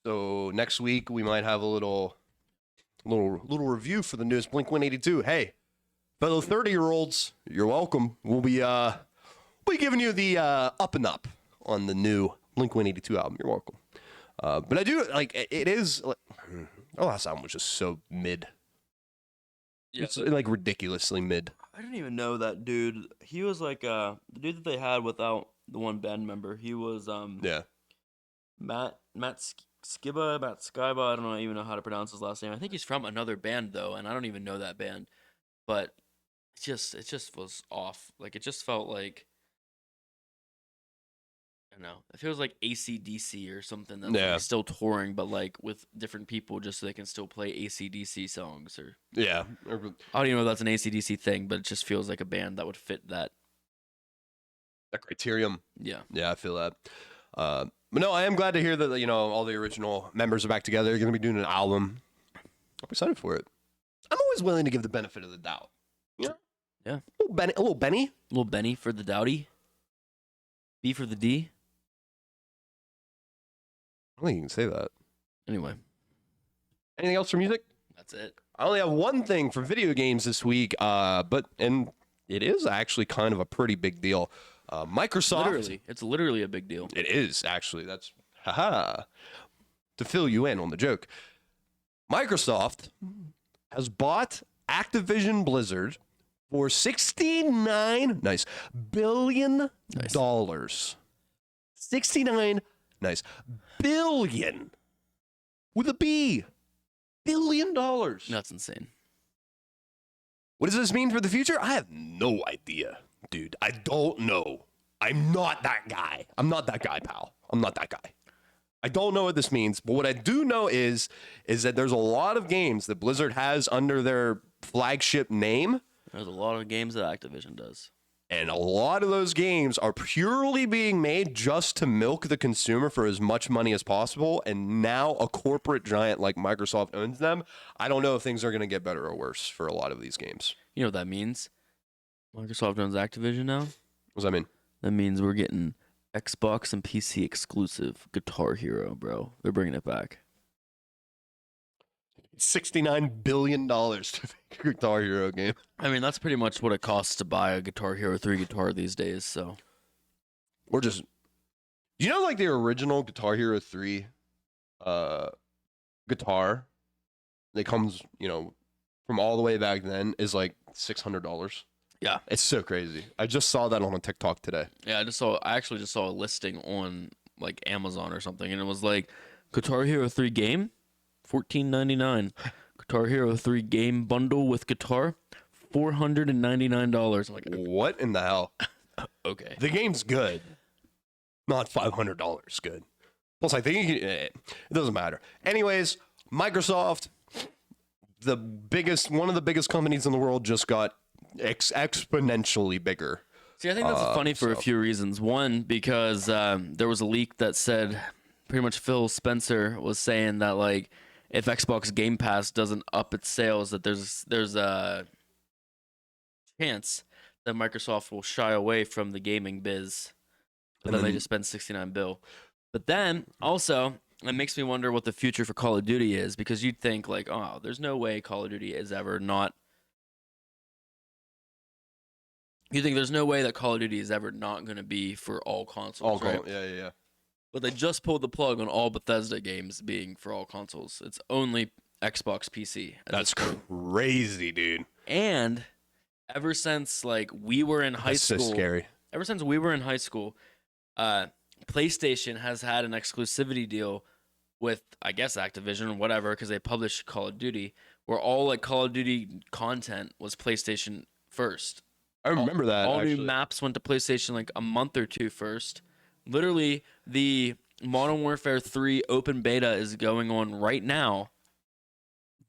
So next week we might have a little review for the newest Blink-182. Hey, fellow 30-year-olds, you're welcome. We'll be giving you the up and up on the new Blink-182 album. You're welcome. But I do like it is. Like, the last album was just so mid. Yeah. It's like ridiculously mid. I didn't even know that dude. He was like the dude that they had without the one band member. He was Yeah. Matt Skiba, Matt Skiba. I don't even know how to pronounce his last name. I think he's from another band though, and I don't even know that band. But it just was off. Like it just felt like I don't know. It feels like AC/DC or something that's like still touring, but like with different people, just so they can still play AC/DC songs. Or Yeah. I don't even know if that's an AC/DC thing, but it just feels like a band that would fit that. That criterion. Yeah. Yeah, I feel that. But no, I am glad to hear that all the original members are back together. They're going to be doing an album. I'm excited for it. I'm always willing to give the benefit of the doubt. You know? Yeah. A little Benny. Little Benny for the Dowdy. B for the D. I don't think you can say that. Anyway, Anything else for music? that's it. I only have one thing for video games this week, and it is actually kind of a pretty big deal. Microsoft. It's literally a big deal. It is actually. That's to fill you in on the joke. Microsoft has bought Activision Blizzard for $69 billion. Nice. 69 billion with a B. $1 billion. That's insane. What does this mean for the future? I have no idea, dude. I don't know. I'm not that guy. I'm not that guy, pal. I'm not that guy. I don't know what this means, but what I do know is that there's a lot of games that Blizzard has under their flagship name. There's a lot of games that Activision does. And a lot of those games are purely being made just to milk the consumer for as much money as possible. And now a corporate giant like Microsoft owns them. I don't know if things are going to get better or worse for a lot of these games. You know what that means? Microsoft owns Activision now. What does that mean? That means we're getting Xbox and PC exclusive Guitar Hero, bro. They're bringing it back. $69 billion to make a Guitar Hero game. I mean, that's pretty much what it costs to buy a Guitar Hero 3 guitar these days, so. Or just Do you know like the original Guitar Hero 3 guitar that comes, from all the way back then is like $600? Yeah. It's so crazy. I just saw that on a TikTok today. Yeah, I actually just saw a listing on like Amazon or something, and it was like Guitar Hero 3 game, $14.99. Guitar Hero 3 game bundle with guitar, $499. I'm like, What in the hell? okay. The game's good. Not $500 good. Plus, I think it doesn't matter. Anyways, Microsoft, one of the biggest companies in the world, just got exponentially bigger. See, I think that's funny for a few reasons. One, because there was a leak that said pretty much Phil Spencer was saying that like if Xbox Game Pass doesn't up its sales, that there's a chance that Microsoft will shy away from the gaming biz, and then they just spend $69 billion. But then also it makes me wonder what the future for Call of Duty is, because you'd think like, oh, there's no way Call of Duty is ever not. You think there's no way that Call of Duty is ever not going to be for all consoles, right? Yeah. But they just pulled the plug on all Bethesda games being for all consoles. It's only Xbox PC. That's crazy, dude. And ever since like we were in high school, so scary. Ever since we were in high school, PlayStation has had an exclusivity deal with, I guess, Activision or whatever, because they publish Call of Duty, where all like Call of Duty content was PlayStation first. I remember that. All new maps went to PlayStation like a month or two first. Literally, the Modern Warfare 3 open beta is going on right now.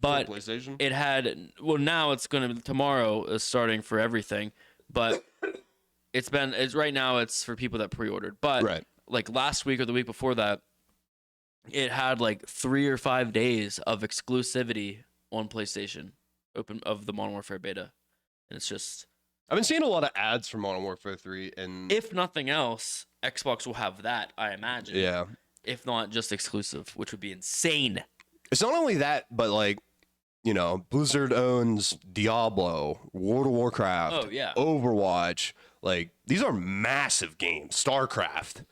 But PlayStation? it had, well, now it's going to, tomorrow is starting for everything. But it's right now it's for people that pre-ordered. But like last week or the week before that, it had like 3 or 5 days of exclusivity on PlayStation open of the Modern Warfare beta. And it's just, I've been seeing a lot of ads for Modern Warfare 3, and if nothing else, Xbox will have that, I imagine. Yeah. If not just exclusive, which would be insane. It's not only that, but like, Blizzard owns Diablo, World of Warcraft, Overwatch. Like, these are massive games. StarCraft.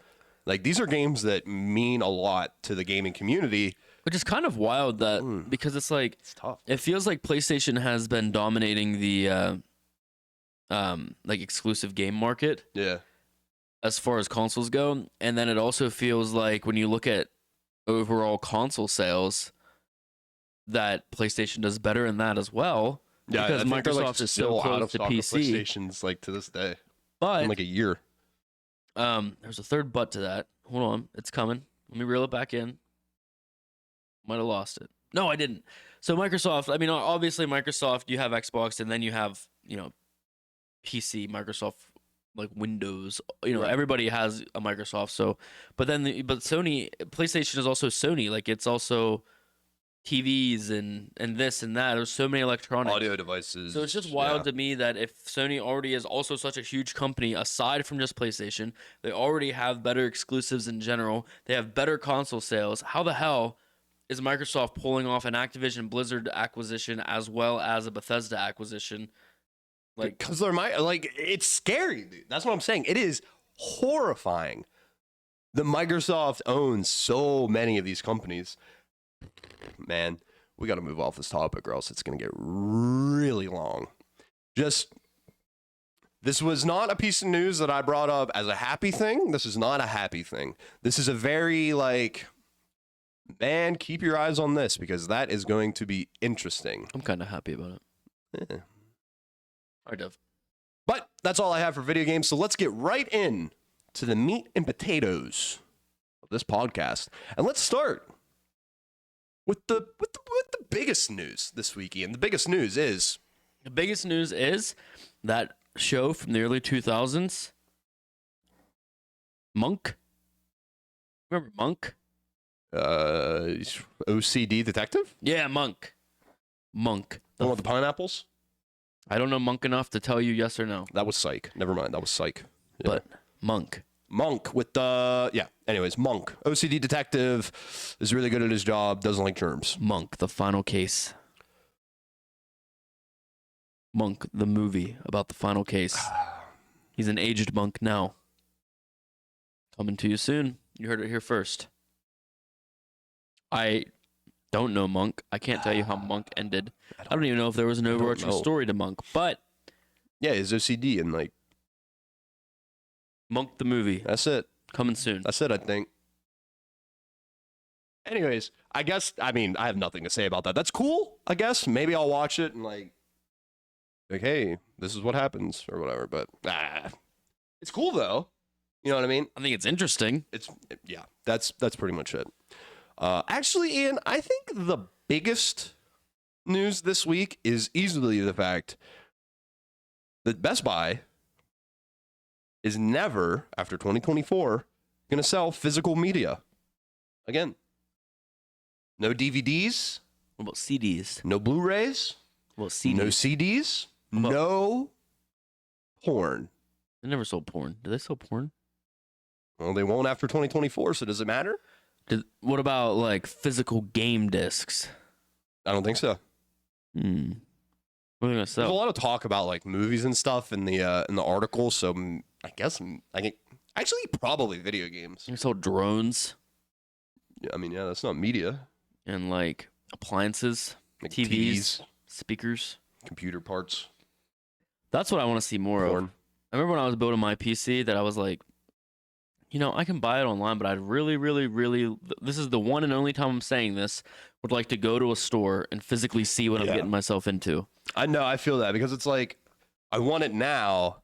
Like, these are games that mean a lot to the gaming community. Which is kind of wild that because it's like it's tough. It feels like PlayStation has been dominating the like exclusive game market. Yeah. As far as consoles go, and then it also feels like when you look at overall console sales, that PlayStation does better in that as well. Yeah, because I think Microsoft is still out close of to stock PC. of PlayStations like to this day. But in like a year. There's a third but to that. Hold on, it's coming. Let me reel it back in. Might have lost it. No, I didn't. So Microsoft, I mean, obviously Microsoft, you have Xbox, and then you have, PC, Microsoft, like Windows. Everybody has a Microsoft. So, but Sony, PlayStation is also Sony. Like it's also TVs and this and that. There's so many electronics, audio devices. So it's just wild to me that if Sony already is also such a huge company, aside from just PlayStation, they already have better exclusives in general. They have better console sales. How the hell is Microsoft pulling off an Activision Blizzard acquisition as well as a Bethesda acquisition? Like, because they're it's scary, dude. That's what I'm saying. It is horrifying that Microsoft owns so many of these companies. Man, we got to move off this topic or else it's going to get really long. This was not a piece of news that I brought up as a happy thing. This is not a happy thing. This is a very, man, keep your eyes on this because that is going to be interesting. I'm kind of happy about it. Yeah. All right, Dev. But that's all I have for video games. So let's get right in to the meat and potatoes of this podcast. And let's start with the biggest news this week, Ian. The biggest news is that show from the early 2000s, Monk. Remember Monk? OCD detective? Yeah, Monk. The one with the pineapples? I don't know Monk enough to tell you yes or no. That was Psych. Never mind. That was Psych. Yeah. But Monk with the... Yeah. Anyways, Monk. OCD detective. Is really good at his job. Doesn't like germs. Monk, the final case. Monk, the movie about the final case. He's an aged monk now. Coming to you soon. You heard it here first. I don't know Monk. I can't tell you how Monk ended. I don't even know if there was an overarching story to Monk, but yeah, his OCD and like Monk the movie. That's it. Coming soon. That's it, I think. Anyways, I have nothing to say about that. That's cool, I guess. Maybe I'll watch it and like, hey, this is what happens or whatever. But it's cool though. You know what I mean? I think it's interesting. Yeah, that's pretty much it. Actually, Ian, I think the biggest news this week is easily the fact that Best Buy is never, after 2024, going to sell physical media again. No DVDs. What about CDs? No Blu-rays. What about CDs? No CDs. No porn. They never sold porn. Do they sell porn? Well, they won't after 2024, so does it matter? What about like physical game discs? I don't think so. What are they gonna sell? There's a lot of talk about like movies and stuff in the article, so I guess I can actually probably video games. They sell drones. Yeah, I mean, yeah, that's not media. And like appliances, Like TVs, speakers, computer parts. That's what I want to see more Porn. of. I remember when I was building my PC that I was like, I can buy it online, but I'd really, really, really, this is the one and only time I'm saying this, would like to go to a store and physically see what I'm getting myself into. I know, I feel that because it's like, I want it now.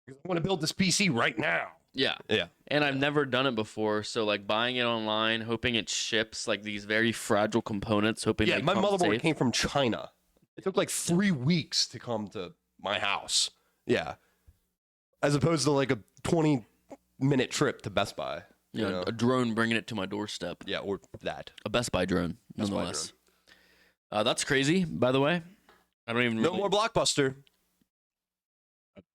I want to build this PC right now. Yeah. Yeah. And I've never done it before, so like buying it online, hoping it ships like these very fragile components, hoping Yeah, they my come motherboard safe. came from China. It took like 3 weeks to come to my house. Yeah. As opposed to like a 20-minute trip to Best Buy. You know? A drone bringing it to my doorstep. Yeah, or that. A Best Buy drone, Best Buy nonetheless. That's crazy, by the way. I don't even No more Blockbuster.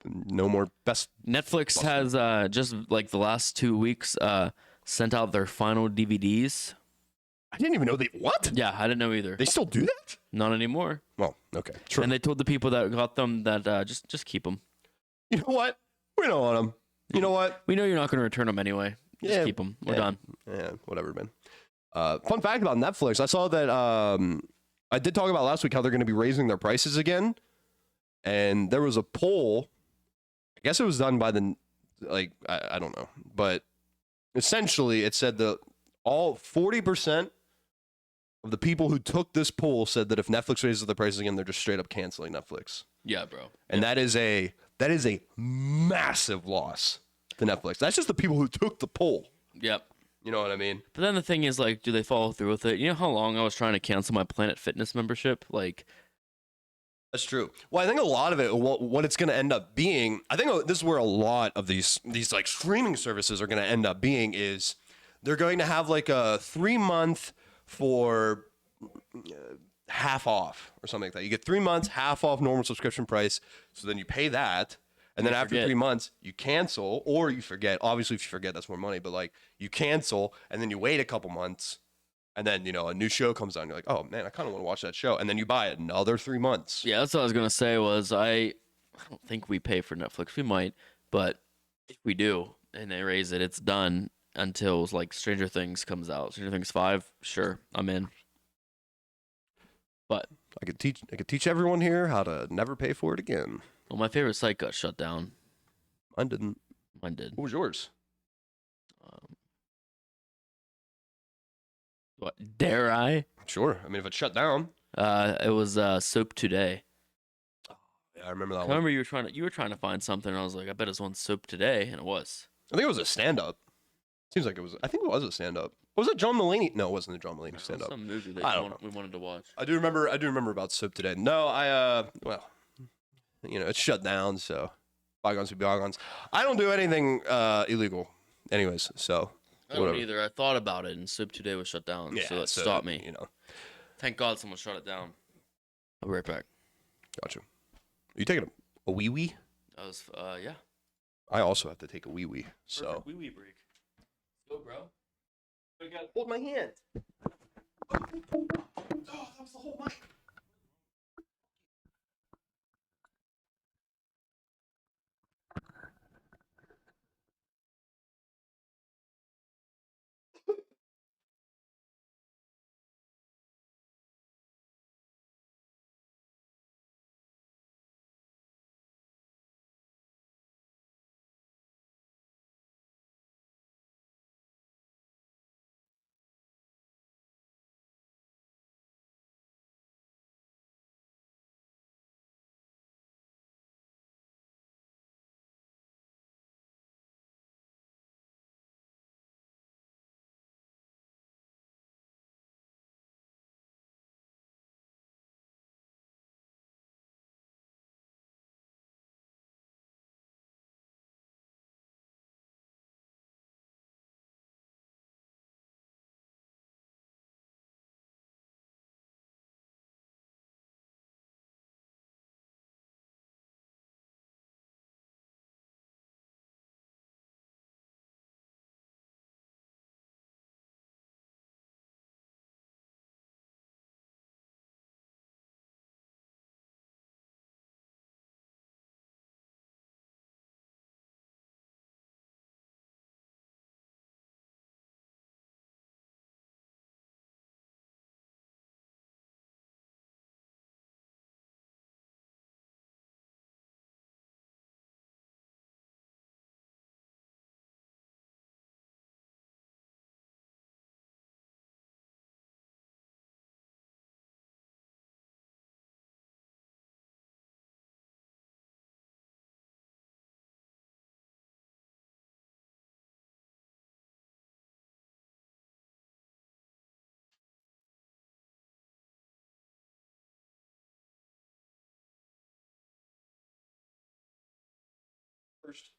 No more Best. Netflix has just like the last 2 weeks sent out their final DVDs. I didn't even know they. What? Yeah, I didn't know either. They still do that? Not anymore. Well, okay. True. And they told the people that got them that just keep them. You know what? We don't want them. You know what? We know you're not going to return them anyway. Just keep them. We're done. Yeah, whatever, man. Fun fact about Netflix. I saw that I did talk about last week how they're going to be raising their prices again. And there was a poll. I guess it was done by I don't know. But essentially it said that all 40% of the people who took this poll said that if Netflix raises the prices again, they're just straight up canceling Netflix. Yeah, bro. And that is a massive loss to Netflix. That's just the people who took the poll. Yep. You know what I mean? But then the thing is, like, do they follow through with it? You know how long I was trying to cancel my Planet Fitness membership? Like, that's true. Well, I think a lot of it, what it's going to end up being, I think this is where a lot of these like streaming services are going to end up being is they're going to have like a 3-month for half off or something like that. You get 3 months, half off normal subscription price. So then you pay that. And then after 3 months, you cancel or you forget. Obviously, if you forget, that's more money. But like you cancel and then you wait a couple months. And then, a new show comes on. You're like, oh, man, I kind of want to watch that show. And then you buy it another 3 months. yeah, that's what I was going to say was I don't think we pay for Netflix. We might. But if we do and they raise it, it's done until like Stranger Things comes out. Stranger Things 5, sure, I'm in. But I could teach everyone here how to never pay for it again. well, my favorite site got shut down. Mine didn't. Mine did. What was yours? What, dare I? Sure. I mean, if it's shut down. It was Soap Today. Yeah, I remember that I one. remember you were trying to find something, and I was like, I bet it's on Soap Today, and it was. I think it was a stand-up. Seems like it was. I think it was a stand-up. Was it John Mulaney? No, it wasn't a John Mulaney stand-up. Some movie I that don't know. we wanted to watch. I do remember about Soap Today. No, well, it's shut down, so bygones be bygones. I don't do anything illegal, anyways. So I don't either. I thought about it, and Soap Today was shut down, so that stopped me. Thank God someone shut it down. I'll be right back. Gotcha. Are you taking a wee wee? That was yeah. I also have to take a wee wee. So wee wee break. Go, bro. hold my hand. Oh, that was the whole mic. first.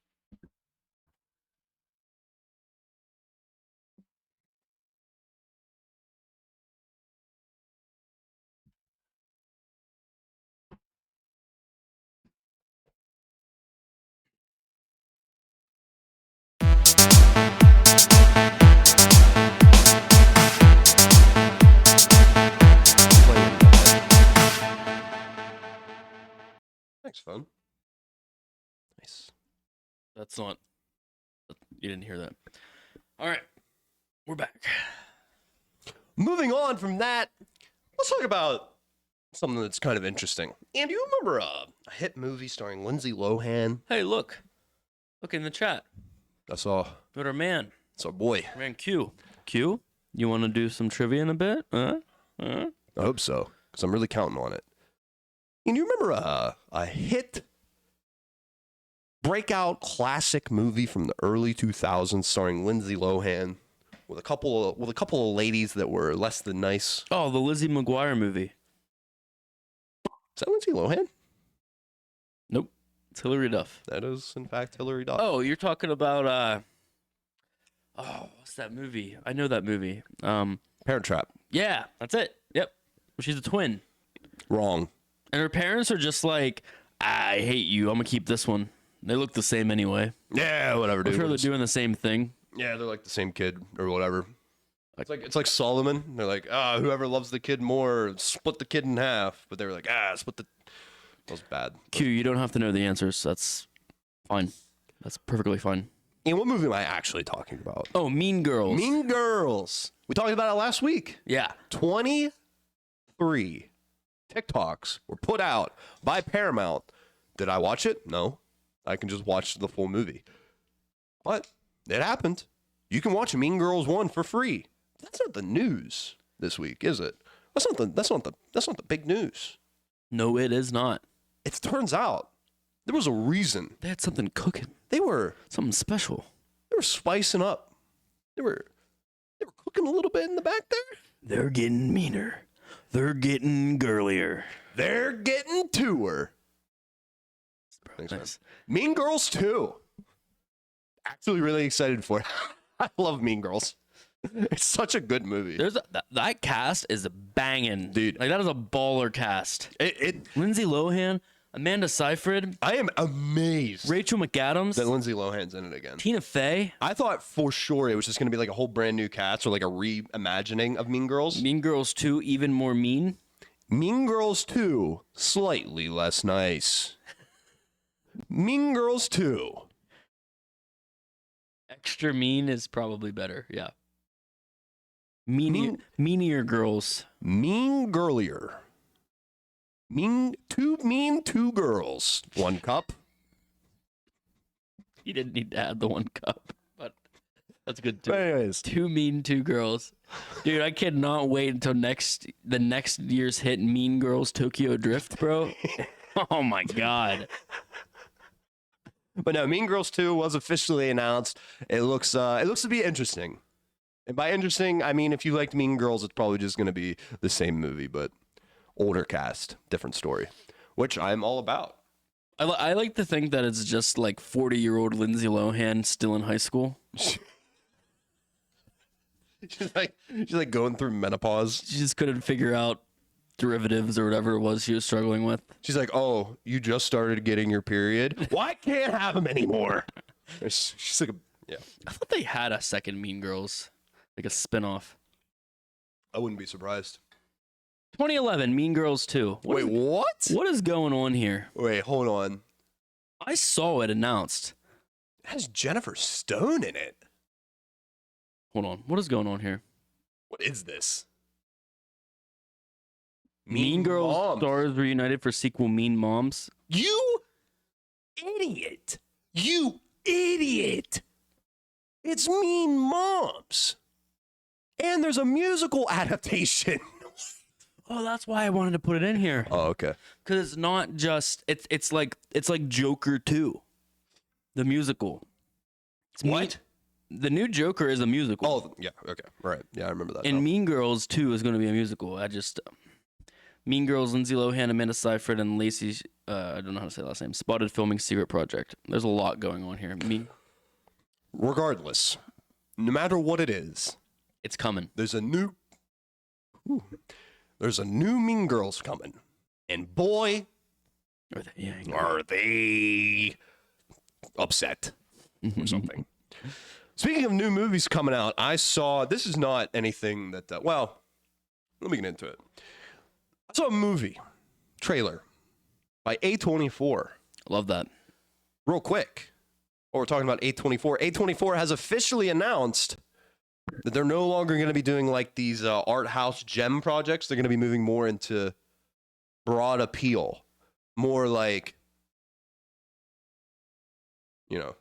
Thanks, phone. Nice. That's not. You didn't hear that. All right, we're back. Moving on from that, let's talk about something that's kind of interesting. And do you remember a hit movie starring Lindsay Lohan? Hey, look in the chat. I saw. Got our man, It's our boy. our man Q. Q, you want to do some trivia in a bit? I hope so, because I'm really counting on it. And you remember a hit breakout classic movie from the early 2000s starring Lindsay Lohan with a couple of ladies that were less than nice? Oh, the Lizzie McGuire movie. Is that Lindsay Lohan? Nope, it's Hilary Duff. That is, in fact, Hilary Duff. Oh, you're talking about what's that movie? I know that movie. Parent Trap. Yeah, that's it. Yep, she's a twin, Wrong. and her parents are just like, I hate you. I'm gonna keep this one. They look the same anyway. Yeah, whatever, I'm dude. sure they're doing the same thing. Yeah, they're like the same kid or whatever. It's like Solomon. They're like, whoever loves the kid more, split the kid in half. But they were like, split the. That was bad. Q, you don't have to know the answers. That's fine. That's perfectly fine. And what movie am I actually talking about? Oh, Mean Girls. Mean Girls. We talked about it last week. Yeah. 23 TikToks were put out by Paramount. Did I watch it? No. I can just watch the full movie. But it happened. You can watch Mean Girls 1 for free. That's not the news this week, is it? That's not the big news. No, it is not. It turns out there was a reason. They had something cooking. They were Something special. spicing up. They were cooking a little bit in the back there. They're getting meaner. They're getting girlier. They're getting to her. Thanks, man. Nice. Mean Girls 2. Actually really excited for it. I love Mean Girls. It's such a good movie. There's that cast is banging, Dude. Like that is a baller cast. It Lindsay Lohan, Amanda Seyfried, I am amazed Rachel McAdams, that Lindsay Lohan's in it again. Tina Fey. I thought for sure it was just going to be like a whole brand new cast or like a reimagining of Mean Girls. Mean Girls 2, even more mean. Mean Girls 2, slightly less nice. Mean Girls 2. Extra mean is probably better. Yeah. Meanier girls. Mean Girlier. Mean two girls. 1 cup. You didn't need to add the 1 cup, but that's good too. But anyways, 2 mean 2 girls. Dude, I cannot wait until the next year's hit, Mean Girls Tokyo Drift, bro. Oh my god. but no, Mean Girls 2 was officially announced. It looks to be interesting. And by interesting, I mean if you liked Mean Girls, it's probably just going to be the same movie, but older cast, different story, which I'm all about. I like to think that it's just like 40-year-old Lindsay Lohan still in high school. She's like going through menopause. She just couldn't figure out derivatives or whatever it was she was struggling with. She's like, "Oh, you just started getting your period? Well, I can't have them anymore." She's like, yeah. I thought they had a second Mean Girls, like a spinoff. I wouldn't be surprised. 2011, Mean Girls 2. Wait, what? What is going on here? Wait, hold on. I saw it announced. It has Jennifer Stone in it. Hold on. What is going on here? What is this? Mean Girls Moms. stars reunited for sequel Mean Moms. You idiot. You idiot. It's Mean Moms. And there's a musical adaptation. Oh, that's why I wanted to put it in here. Oh, okay. Because it's not just it's like Joker 2, the musical. It's What? The new Joker is a musical. Oh, yeah. Okay. Right. Yeah, I remember that. And now. Mean Girls 2 is going to be a musical. Mean Girls, Lindsay Lohan, Amanda Seyfried, and Lacey. I don't know how to say the last name. Spotted filming Secret Project. There's a lot going on here. Regardless, no matter what it is, It's coming. there's a new Mean Girls coming, and boy, are they upset or something. Speaking of new movies coming out, I saw, this is not anything that, well, let me get into it. I saw a movie trailer by A24. Love that. Real quick, while we're talking about A24, A24 has officially announced that they're no longer going to be doing like these art house gem projects. They're going to be moving more into broad appeal, more like, you know,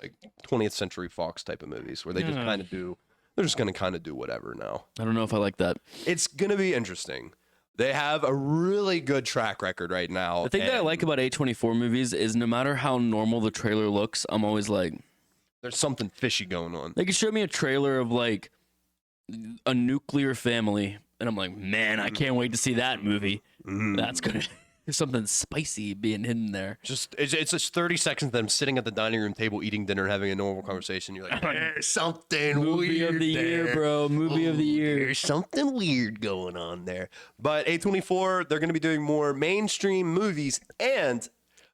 like 20th Century Fox type of movies where they just kind of do, they're just going to kind of do whatever now. I don't know if I like that. It's going to be interesting. They have a really good track record right now. The thing that I like about A24 movies is no matter how normal the trailer looks, I'm always like, there's something fishy going on. they could show me a trailer of like a nuclear family, and I'm like, man, I can't wait to see that movie. That's gonna there's something spicy being hidden there. Just it's just 30 seconds of them sitting at the dining room table eating dinner and having a normal conversation. You're like, there's something Movie weird of the year, there. bro. Movie of the year. There's something weird going on there. But A24, they're going to be doing more mainstream movies, and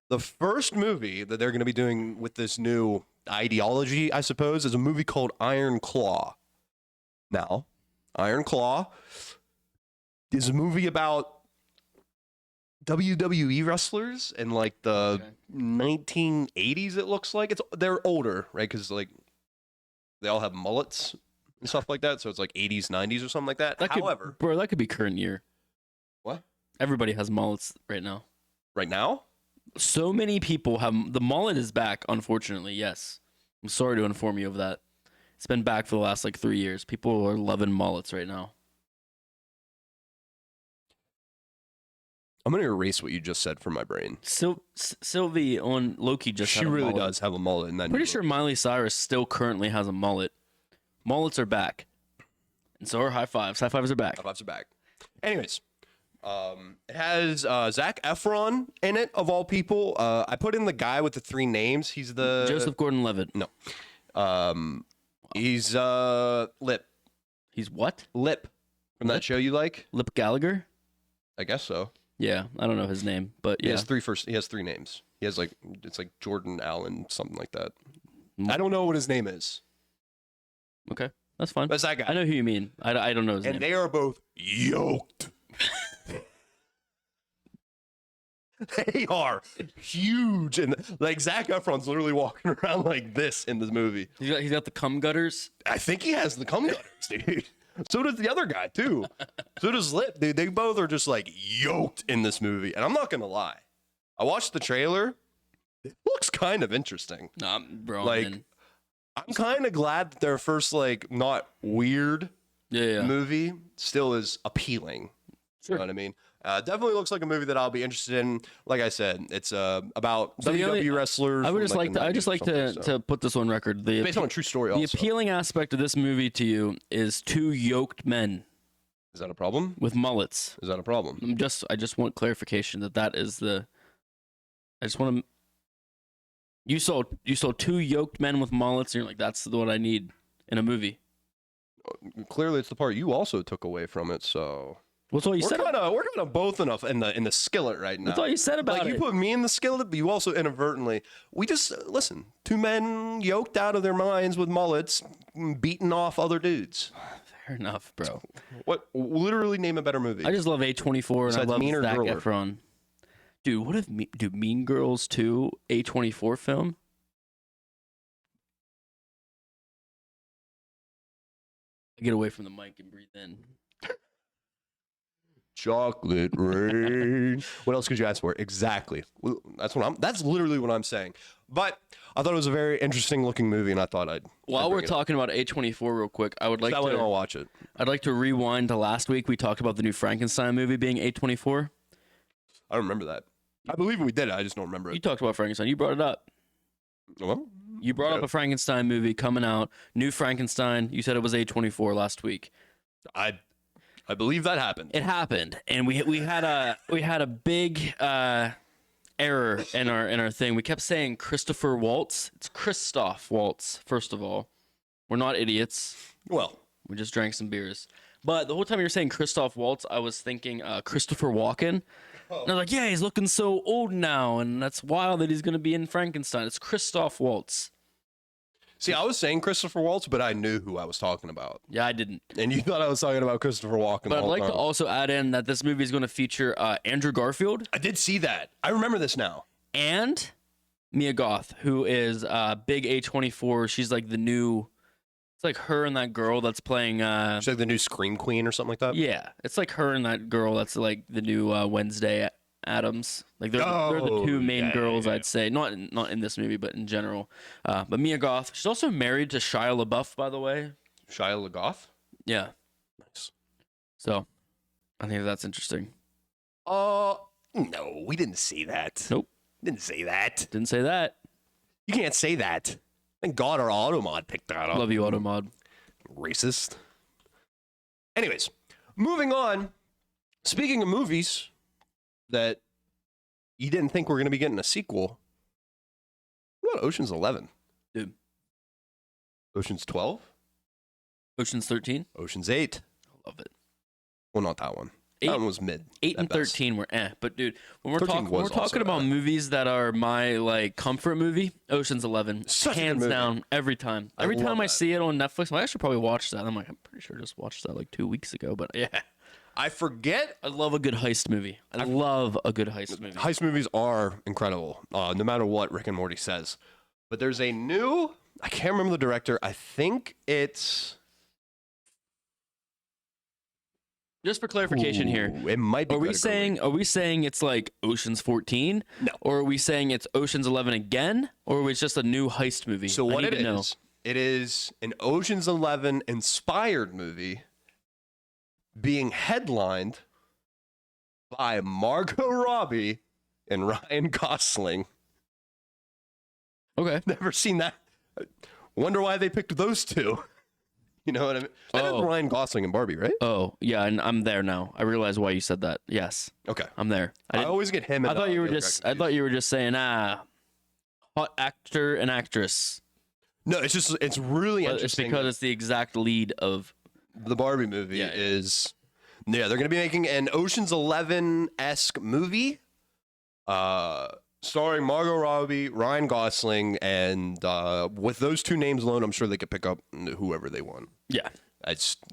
the first movie that they're going to be doing with this new ideology, I suppose, is a movie called Iron Claw. Now, Iron Claw is a movie about WWE wrestlers in like the 1980s. It looks like they're older, right? Because like they all have mullets and stuff like that, so it's like 80s, 90s or something like that. However, bro, that could be current year. what Everybody has mullets right now. right now? So many people have the mullet is back. Unfortunately, yes. I'm sorry to inform you of that. It's been back for the last like 3 years. People are loving mullets right now. I'm gonna erase what you just said from my brain. Sylvie on Loki just She had a really mullet. does have a mullet in that. Pretty new sure movie. Miley Cyrus still currently has a mullet. Mullets are back, and so are high fives. High fives are back. High fives are back. Anyways, it has Zac Efron in it, of all people. I put in the guy with the three names. He's the Joseph Gordon-Levitt. No, he's Lip He's what? from that show you like. Lip Gallagher? I guess so. Yeah, I don't know his name, but He yeah. has He has three names. He has like it's like Jordan Allen, something like that. Mm. I don't know what his name is. Okay, that's fine. But it's that I guy. know who you mean. I don't know his And name. they are both yoked. They are huge, and like Zac Efron's literally walking around like this in this movie. He's got the cum gutters. I think he has the cum gutters, dude. So does the other guy too. So does Lip, dude. They both are just like yoked in this movie, and I'm not gonna lie. I watched the trailer. It looks kind of interesting. Nah, bro. Like, I'm kind of glad that their first like not weird yeah. movie still is appealing. Sure. You know what I mean? Definitely looks like a movie that I'll be interested in. Like I said, it's about So the WWE only- wrestlers. I would from, just like the to. I 90s just or like something, so. to put this on record. Based on a true story. The Also, appealing aspect of this movie to you is two yoked men is that a problem? with mullets. Is that a problem? I just want clarification that is the. I just want to. You saw two yoked men with mullets, and you're like, that's what I need in a movie. Clearly, it's the part you also took away from it. So What's all you we're said? kind of both enough in the skillet right now. That's all you said about Like it. you put me in the skillet, but you also inadvertently. We just listen. Two men yoked out of their minds with mullets, beating off other dudes. Fair enough, bro. What? Literally, name a better movie. I just love A24 and I Besides love Mean or Zac Girl? Efron. Dude, what if Mean Girls 2 A24 film? Get away from the mic and breathe in. Chocolate rain. What else could you ask for? Exactly. Well, that's literally what I'm saying. But I thought it was a very interesting looking movie, and I thought While I'd we're bring it up. talking about A24 real quick, I would like That way I'll to watch it. I'd like to rewind to last week. We talked about the new Frankenstein movie being A24. I don't remember that. I believe we did it. I just don't remember You it. talked about Frankenstein. You brought it up. Well, You brought up a Frankenstein movie coming out. New Frankenstein. You said it was A24 last week. I I believe that happened. It happened, and we had a big error in our thing. We kept saying Christopher Waltz. It's Christoph Waltz. First of all, we're not idiots. Well, we just drank some beers. But the whole time you were saying Christoph Waltz, I was thinking Christopher Walken. And I was like, yeah, he's looking so old now, and that's wild that he's going to be in Frankenstein. It's Christoph Waltz. see, I was saying Christopher Waltz, but I knew who I was talking about. Yeah, I didn't. And you thought I was talking about Christopher Walken. But I'd like to time. also add in that this movie is going to feature Andrew Garfield I did see that. I remember this now. and Mia Goth, who is big A24. She's like the new... It's like her and that girl that's playing... She's like the new Scream Queen or something like that. yeah, it's like her and that girl that's like the new Wednesday Addams. Like they're the two main girls, I'd say. Not in this movie, but in general. But Mia Goth, she's also married to Shia LaBeouf, by the way. Shia LaGoth? Yeah. Nice. So, I think that's interesting. No, we didn't see that. Nope. Didn't say that. Didn't say that. You can't say that. Thank God our Automod picked that up. Love you, Automod. Racist. Anyways, moving on. Speaking of movies that you didn't think were going to be getting a sequel, what about Ocean's 11? Dude. Ocean's 12? Ocean's 13? Ocean's 8? I love it. Well, not that one. Eight- That one was mid. 8 and at best. 13 were but dude, when we're 13 talking was also about bad. movies that are my like comfort movie, Ocean's 11, Such a good hands movie. down every time. I Every love time I that. see it on Netflix, I should probably watch that. I'm like, I'm pretty sure I just watched that like 2 weeks ago, but yeah. I forget. I love a good heist movie. I love a good heist movie. Heist movies are incredible, no matter what Rick and Morty says. But there's a new, I can't remember the director. I think it's... Just for clarification here, Ooh, it might be. are we Greta Gerwig. saying it's like Ocean's 14? No. Or are we saying it's Ocean's 11 again? Or it's just a new heist movie? So I what need it to know. is, it is an Ocean's 11 inspired movie being headlined by Margot Robbie and Ryan Gosling. Okay. Never seen that. Wonder why they picked those two. You know what I mean? That is Oh. Ryan Gosling and Barbie, right? Oh, yeah, and I'm there now. I realize why you said that. Yes, Okay. I'm there. I always get him. I And thought you were the other just guy I thought confused. you were just saying hot actor and actress. No, it's really But it's interesting. because it's the exact lead of The Barbie movie Yeah, yeah. is, yeah, they're gonna be making an Ocean's 11-esque movie, starring Margot Robbie, Ryan Gosling, and with those two names alone, I'm sure they could pick up whoever they want. yeah.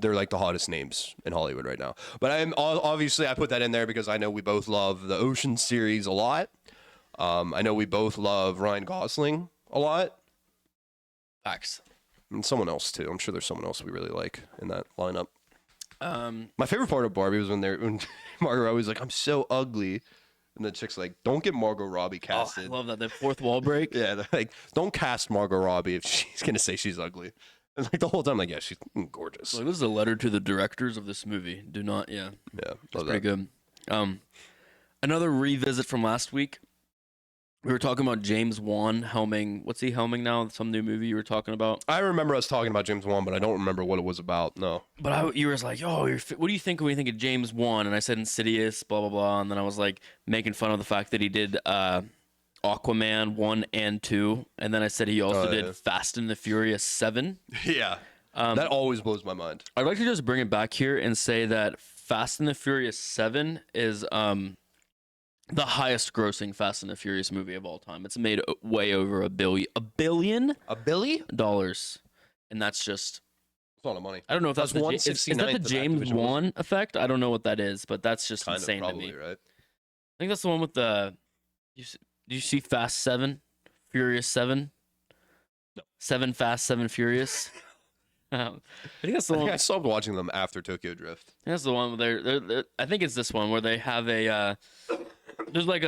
They're like the hottest names in Hollywood right now. But obviously I put that in there because I know we both love the Ocean series a lot. I know we both love Ryan Gosling a lot, Facts. and someone else too. I'm sure there's someone else we really like in that lineup. Um, My favorite part of Barbie was when Margot Robbie was like, "I'm so ugly," and the chick's like, "Don't get Margot Robbie oh, I casted." love that. The fourth wall break. Yeah, they're like, "Don't cast Margot Robbie if she's gonna say she's ugly." And like the whole time, like, yeah, she's gorgeous. Like, this is a letter to the directors of this movie. Do not, yeah. Yeah, That's love pretty that. good. Another revisit from last week. We were talking about James Wan helming. What's he helming now? Some new movie you were talking about. I remember us talking about James Wan, but I don't remember what it was about. No. But you were like, "Oh, what do you think when you think of James Wan?" And I said Insidious, blah blah blah. And then I was like making fun of the fact that he did Aquaman 1 and 2, and then I said he also did yeah. Fast and the Furious 7. Yeah, that always blows my mind. I'd like to just bring it back here and say that Fast and the Furious 7 is the highest grossing Fast and the Furious movie of all time. It's made way over $1 billion. A Billy? And that's just, It's a lot of money. I don't know if that's That's is that 1/69 the of James Activision was. Wan effect? I don't know what that is, but that's just Kind of insane probably, to me. right? I think that's the one with the. Do you see Fast 7, Furious 7? No. 7 Fast, 7 Furious. I think that's the I one. think I stopped watching them after Tokyo Drift. That's the one where they're I think it's this one where they have a. There's like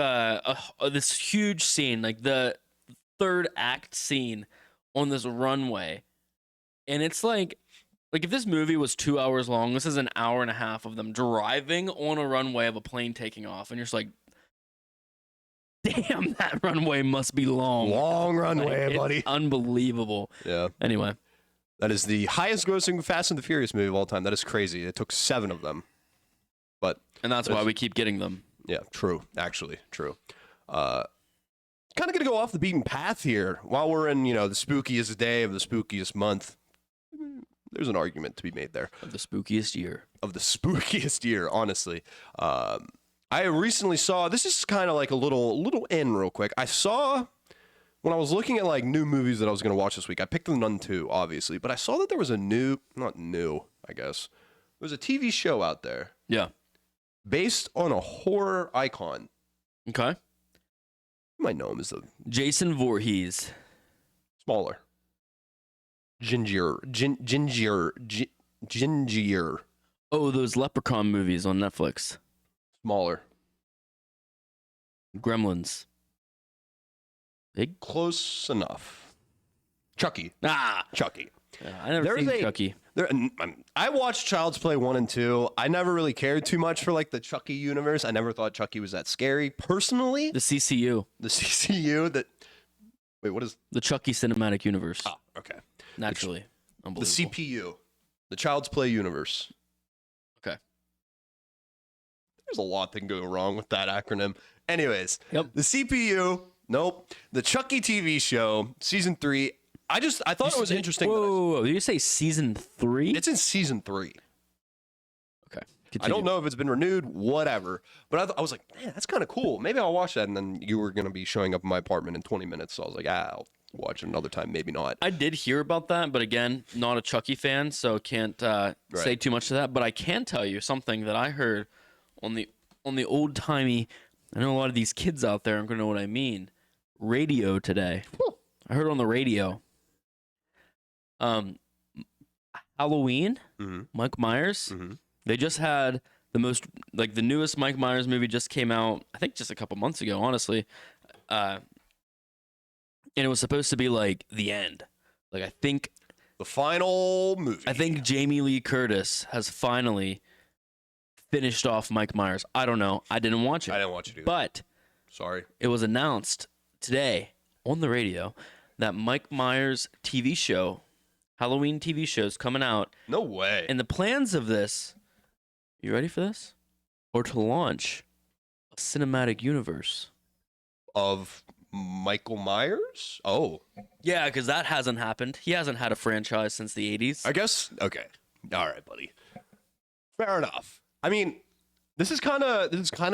this huge scene, like the third act scene on this runway, and it's like if this movie was 2 hours long, this is an hour and a half of them driving on a runway of a plane taking off, and you're just like, damn, that runway must be long. Long runway, Like, buddy. it's unbelievable. Yeah. Anyway, That is the highest grossing Fast and the Furious movie of all time. That is crazy. It took 7 of them. And that's why we keep getting them. Yeah, true. Actually, true. Kind of going to go off the beaten path here. While we're in, the spookiest day of the spookiest month, there's an argument to be made there. Of the spookiest year. Of the spookiest year, honestly. I recently saw, this is kind of like a little in real quick. I saw, when I was looking at like new movies that I was going to watch this week, I picked The Nun 2, obviously, but I saw that there was not new, I guess. There was a TV show out there. Yeah. Based on a horror icon. Okay. You might know him as the Jason Voorhees. smaller. Ginger. Oh, those Leprechaun movies on Netflix. Smaller. Gremlins. Big? Close enough. Chucky. Chucky. Yeah, I never seen Chucky. I watched Child's Play 1 and 2. I never really cared too much for like the Chucky universe. I never thought Chucky was that scary. Personally, The CCU. the CCU that wait, what is The Chucky Cinematic Universe. oh, okay. Naturally. The Unbelievable. CPU. The Child's Play universe. Okay. There's a lot that can go wrong with that acronym. Anyways, Yep. the CPU, nope. The Chucky TV show, season 3. I thought it was interesting. Whoa, did you say season 3? It's in season 3. Okay. I Continue. don't know if it's been renewed, whatever. But I was like, man, that's kind of cool. Maybe I'll watch that. And then you were going to be showing up in my apartment in 20 minutes. So I was like, I'll watch it another time. Maybe not. I did hear about that, but again, not a Chucky fan, so can't say too much to that. But I can tell you something that I heard on the old timey. I know a lot of these kids out there aren't going to know what I mean. Radio today. I heard on the radio. Halloween. Mm-hmm. Mike Myers. Mm-hmm. They just had the newest Mike Myers movie just came out. I think just a couple months ago, honestly. And it was supposed to be like the end. Like I think The final movie. I think Jamie Lee Curtis has finally finished off Mike Myers. I don't know. I didn't watch it. I didn't watch it either. But Sorry. it was announced today on the radio that Mike Myers TV show, Halloween TV show, is coming out. No way. And the plans of this, you ready for this? Or to launch a cinematic universe. Of Michael Myers? Oh. Yeah, because that hasn't happened. He hasn't had a franchise since the 80s. I guess. Okay. All right, buddy. Fair enough. I mean, this is kind of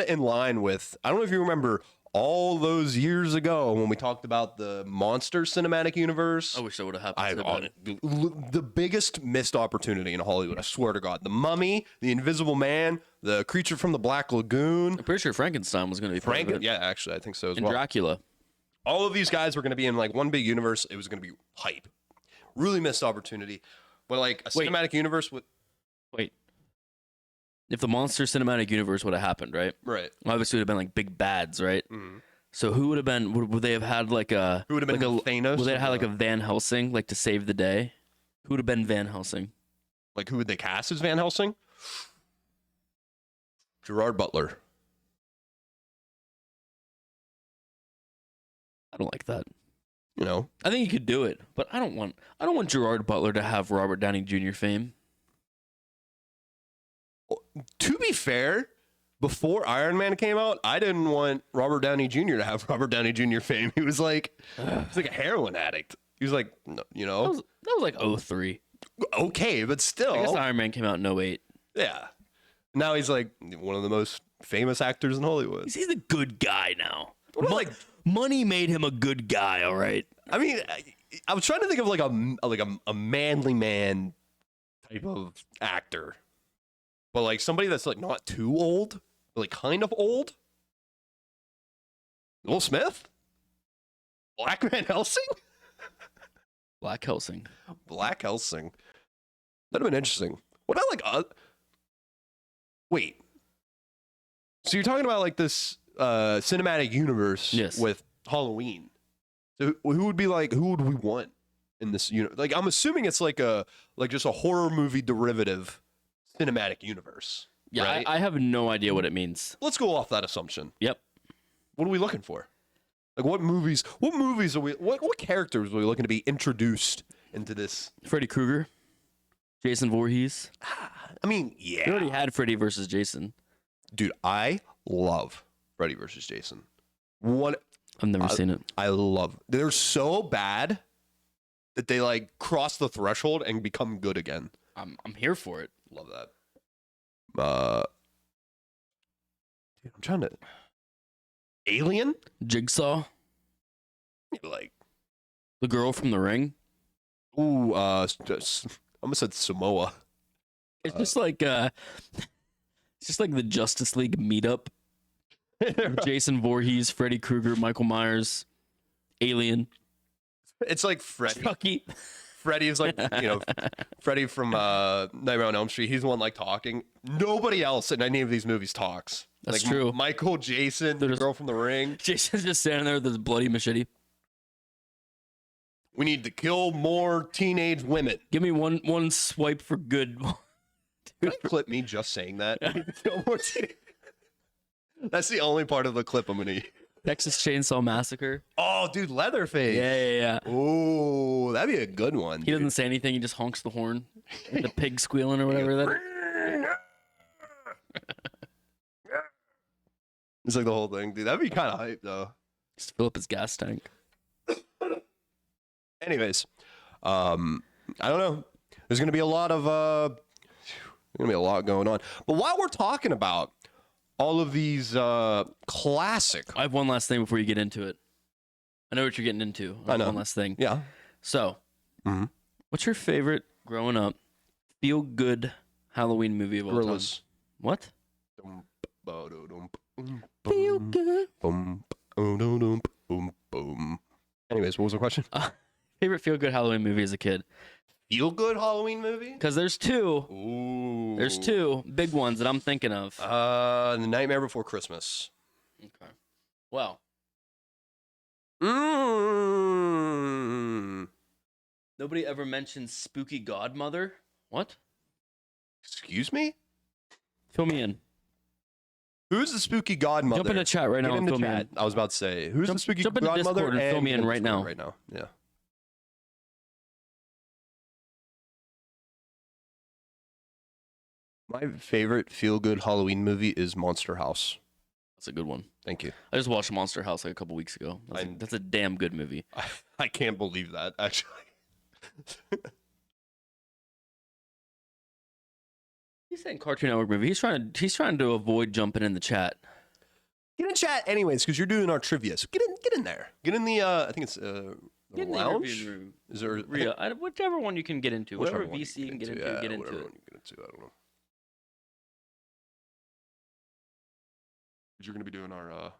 in line with, I don't know if you remember all those years ago when we talked about the Monster Cinematic Universe. I wish that would have happened. The biggest missed opportunity in Hollywood, I swear to God. The Mummy, The Invisible Man, The Creature from the Black Lagoon. I'm pretty sure Frankenstein was going to be part of it. Yeah, actually, I think so as And well. Dracula. All of these guys were going to be in like one big universe. It was going to be hype. Really missed opportunity. But like a cinematic universe with... Wait. If the Monster Cinematic Universe would have happened, right? Right. Obviously, it would have been like big bads, right? Mm-hmm. So who would have been? Would they have had like a? Who would have been like Thanos? Would they have had like a Van Helsing, like to save the day? Who would have been Van Helsing? Like, who would they cast as Van Helsing? Gerard Butler. I don't like that. You know, I think you could do it, but I don't want Gerard Butler to have Robert Downey Jr. fame. to be fair, before Iron Man came out, I didn't want Robert Downey Jr. to have Robert Downey Jr. fame. He was like a heroin addict. He was like, no, you know, That was like 2003. okay, but still, I guess Iron Man came out in 2008. yeah. Now he's like one of the most famous actors in Hollywood. He's a good guy now. Like, Money made him a good guy, all right? I mean, I was trying to think of like a manly man type of actor, but like somebody that's like not too old, but like kind of old. Will Smith, Black Van Helsing, Black Helsing. Black Helsing. That'd have been interesting. What about like wait? So you're talking about like this cinematic universe Yes. with Halloween. So who would we want in this universe? Like I'm assuming it's like just a horror movie derivative cinematic universe. Yeah, right? I have no idea what it means. Let's go off that assumption. Yep. What are we looking for? Like what movies are we what characters are we looking to be introduced into this? Freddy Krueger, Jason Voorhees. I mean, You already yeah. had Freddy versus Jason. Dude, I love Freddy versus Jason. One, I've never seen it. I love. They're so bad that they like cross the threshold and become good again. I'm here for it. Love that. Dude, I'm trying to. Alien? Jigsaw, Like, the girl from The Ring. ooh, I almost said Samoa. It's just like it's just like the Justice League meetup. Jason Voorhees, Freddy Krueger, Michael Myers, Alien, It's like Freddy. Chucky. Freddy is like, Freddy from Nightmare on Elm Street. He's the one like talking. Nobody else in any of these movies talks. That's like, true. Michael, Jason, They're the just- girl from The Ring. Jason's just standing there with his bloody machete. We need to kill more teenage women. Give me one swipe for good. Can you clip me just saying that? We need to kill more teenage- That's the only part of the clip I'm gonna use. Texas Chainsaw Massacre. Oh, dude, Leatherface. Yeah. Oh, that'd be a good one. He doesn't say anything. He just honks the horn, like the pig squealing or whatever that. It's like the whole thing, dude. That'd be kind of hype, though. Just fill up his gas tank. Anyways, I don't know. There's gonna be a lot of going on. But while we're talking about all of these classic, I have one last thing before you get into it. I know what you're getting into. I know. One last thing. yeah, So, Mhm. what's your favorite growing up feel good Halloween movie of all time? Gorillas. What? Feel good. Anyways, what was the question? Favorite feel good Halloween movie as a kid? Feel good Halloween movie? Because there's two. Ooh. There's two big ones that I'm thinking of. The Nightmare Before Christmas. Okay. Well, nobody ever mentions Spooky Godmother. What? Excuse me? Fill me in. Who's the spooky godmother? Jump in the chat right now Get and in the fill me chat. in. I was about to say, who's the spooky jump into godmother? Discord and fill me in get right Discord now. Right now, yeah. My favorite feel-good Halloween movie is Monster House. That's a good one. Thank you. I just watched Monster House like a couple weeks ago. That's a damn good movie. I can't believe that, actually. He's saying Cartoon Network movie. He's trying to avoid jumping in the chat. Get in chat anyways, because you're doing our trivia. So get in there. Get in the I think it's the Get in the lounge. interview room. Is there Rhea, whichever one you can get into, whatever whichever one VC you can get into, yeah, get into whatever it. one you get into, I don't know. You're gonna be doing our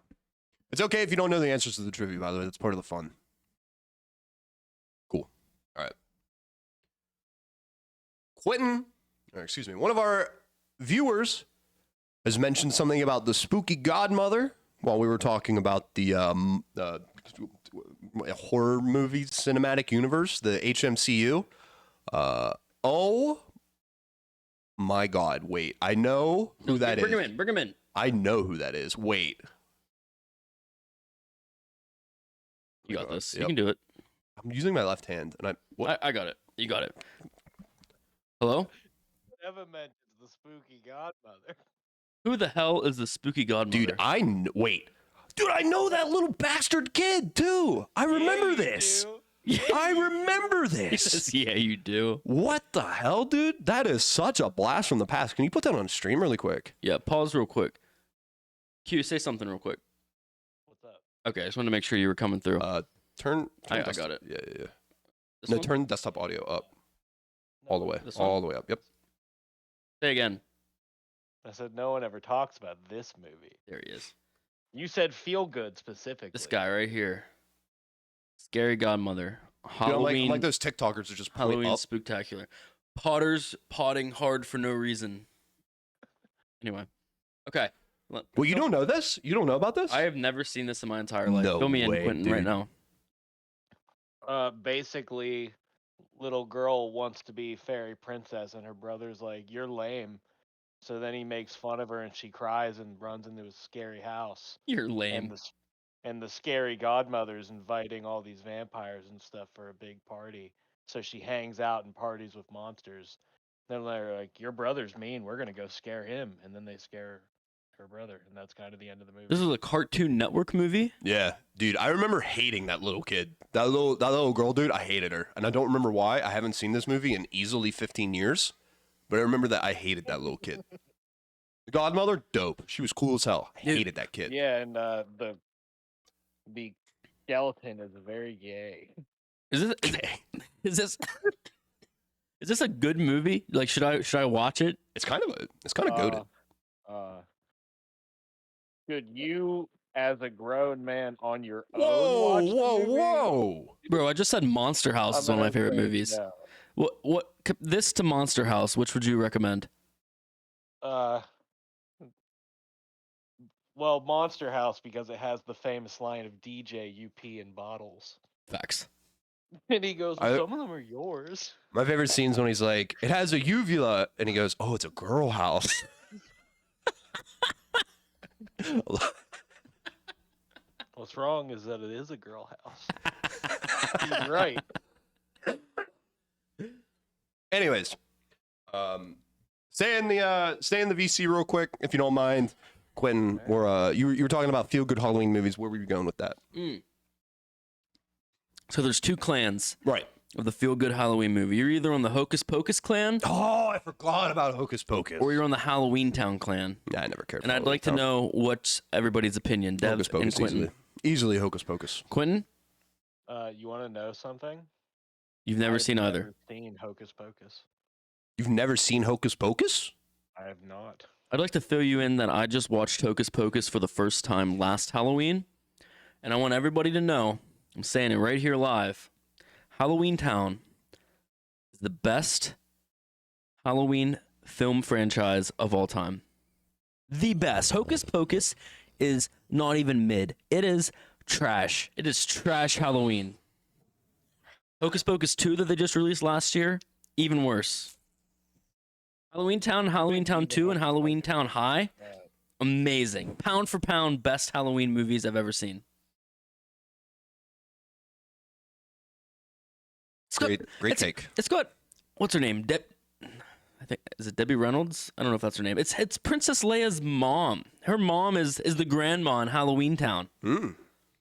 It's okay if you don't know the answers to the trivia, by the way. That's part of the fun. Cool. All right. Quentin, or excuse me, one of our viewers has mentioned something about the spooky godmother while we were talking about the horror movie cinematic universe, the HMCU. Oh my God! Wait, I know who that is. Bring him in. I know who that is. Wait, You got this. You Yep. can do it. I'm using my left hand, and I got it. You got it. Hello? Never mentions the spooky godmother. Who the hell is the spooky godmother? dude, wait, dude, I know that little bastard kid too. I remember this. I remember this. Yeah, you do. What the hell, dude? That is such a blast from the past. Can you put that on stream really quick? Yeah, pause real quick. Q, say something real quick. What's up? Okay, I just wanted to make sure you were coming through. Turn I desktop- got it. Yeah. This No, one? turn desktop audio up all the way. This one? All the way up. Yep. Say again. I said no one ever talks about this movie. There he is. You said feel good specifically. This guy right here. Scary Godmother. Dude, Halloween. I'm like those TikTokers that just point Halloween up. Spooktacular. Potters potting hard for no reason. Anyway. Okay. Well, you don't know this? You don't know about this? I have never seen this in my entire life. No Fill me way, in, Quentin, dude. right now. Basically, little girl wants to be fairy princess, and her brother's like, "You're lame." So then he makes fun of her, and she cries and runs into his scary house. You're lame. And the scary godmother's inviting all these vampires and stuff for a big party. So she hangs out and parties with monsters. Then they're like, "Your brother's mean. We're gonna go scare him." And then they scare her brother, and that's kind of the end of the movie. This was a Cartoon Network movie. Yeah, dude, I remember hating that little kid. That little girl, dude, I hated her. And I don't remember why. I haven't seen this movie in easily 15 years. But I remember that I hated that little kid. The godmother, dope. She was cool as hell. I hated that kid. Yeah, and the skeleton is very gay. Is this a good movie? Like, should I watch it? It's kind of goated. Should you, as a grown man on your own, Whoa, watch the movie? whoa. Bro, I just said Monster House is one of my favorite movies. No. What this to Monster House, which would you recommend? Well, Monster House, because it has the famous line of DJ, you pee in bottles. Facts. And he goes, well, some of them are yours. My favorite scene's when he's like, it has a uvula, and he goes, oh, it's a girl house. What's wrong is that it is a girl house. He's right. Anyways, stay in the VC real quick, if you don't mind, Quentin. Or you were talking about feel good Halloween movies. Where were you going with that? So there's two clans, Right. of the feel good Halloween movie. You're either on the Hocus Pocus clan, Oh, I forgot about Hocus Pocus. or you're on the Halloween Town clan. Yeah, I never cared. And I'd like to know what's everybody's opinion. Dev Hocus and Pocus Quentin. easily Hocus Pocus. Quentin, You want to know something? you've never I've seen either. never seen Hocus Pocus. You've never seen Hocus Pocus? I have not. I'd like to fill you in that I just watched Hocus Pocus for the first time last Halloween. And I want everybody to know, I'm saying it right here live, Halloween Town is the best Halloween film franchise of all time. The best. Hocus Pocus is not even mid. It is trash. It is trash Halloween. Hocus Pocus 2 that they just released last year, even worse. Halloween Town 2, and Halloween Town High, amazing. Pound for pound, best Halloween movies I've ever seen. Great take. It's got, what's her name? I think, is it Debbie Reynolds? I don't know if that's her name. It's Princess Leia's mom. Her mom is the grandma in Halloween Town.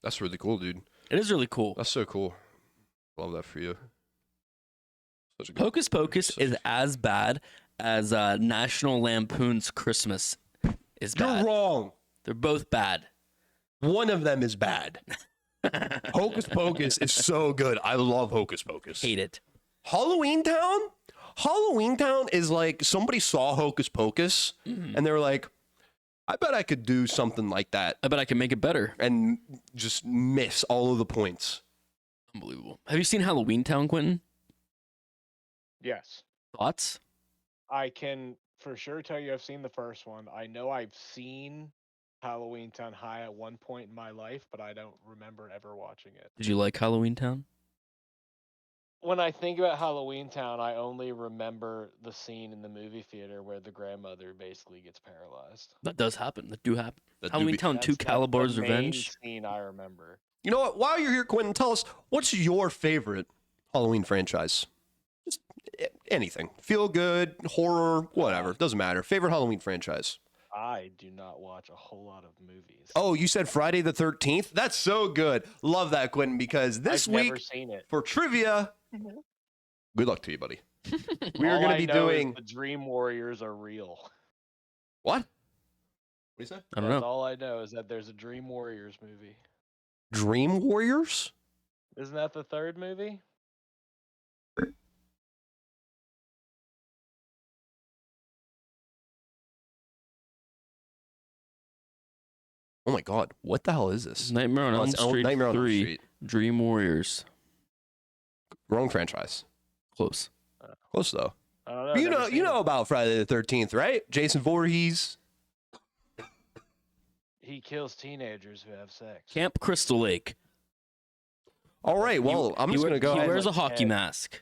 That's really cool, dude. It is really cool. That's so cool. Love that for you. Such a good- Hocus Pocus is as bad as National Lampoon's Christmas is bad. You're wrong. They're both bad. One of them is bad. Hocus Pocus is so good. I love Hocus Pocus. Hate it. Halloween Town? Halloween Town is like somebody saw Hocus Pocus and they were like, I bet I could do something like that I bet I can make it better. and just miss all of the points. Unbelievable. Have you seen Halloween Town, Quentin? Yes. Thoughts? I can for sure tell you I've seen the first one. I know I've seen Halloween Town High at one point in my life, but I don't remember ever watching it. Did you like Halloween Town? When I think about Halloween Town, I only remember the scene in the movie theater where the grandmother basically gets paralyzed. That does happen. That do happen. That do Halloween be- Town 2, That's Calabar's the main Revenge. scene I remember. You know what? While you're here, Quentin, tell us, what's your favorite Halloween franchise? Just anything. Feel good, horror, whatever. Doesn't matter. Favorite Halloween franchise? I do not watch a whole lot of movies. Oh, you said Friday the 13th? That's so good. Love that, Quentin, because this I've week never seen it. for trivia, good luck to you, buddy. We are All going I to be know is doing the Dream Warriors are real. what? What do you say? I don't That's know. all I know is that there's a Dream Warriors movie. Dream Warriors? Isn't that the third movie? Oh my God, what the hell is this? Nightmare on Oh, Elm it's Street Nightmare on Elm 3, Street. Dream Warriors. Wrong franchise. Close. Close though. I don't know. You never know, seen you it. know about Friday the 13th, right? Jason Voorhees. He kills teenagers who have sex. Camp Crystal Lake. All right, well, I'm just going to go He ahead. wears a Like hockey Ted. mask.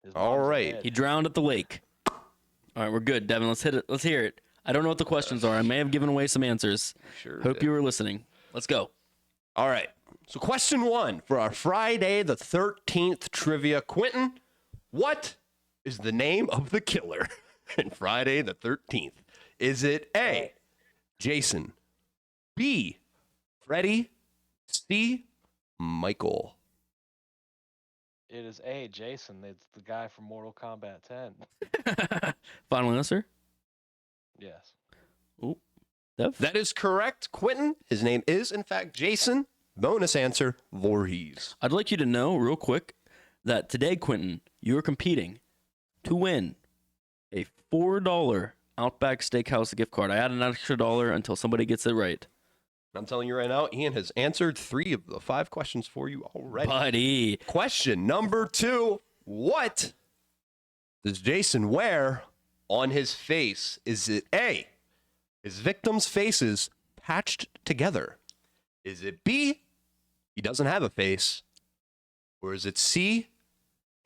His All mom's right. dead. He drowned at the lake. All right, we're good, Devin. Let's hit it. Let's hear it. I don't know what the questions are. I may have given away some answers. Sure Hope did. you were listening. Let's go. All right. So, question one for our Friday the 13th trivia. Quentin, what is the name of the killer in Friday the 13th? Is it A, Jason. B. Freddy. C. Michael. It is A, Jason. It's the guy from Mortal Kombat 10. Final answer? Yes. Ooh. Dev? That is correct, Quentin. His name is, in fact, Jason. Bonus answer, Voorhees. I'd like you to know real quick that today, Quentin, you are competing to win a $4 Outback Steakhouse gift card. I add an extra $1 until somebody gets it right. I'm telling you right now, Ian has answered 3 of the 5 questions for you already. Buddy. Question number 2. What does Jason wear on his face? Is it A, his victims' faces patched together? Is it B, he doesn't have a face? Or is it C,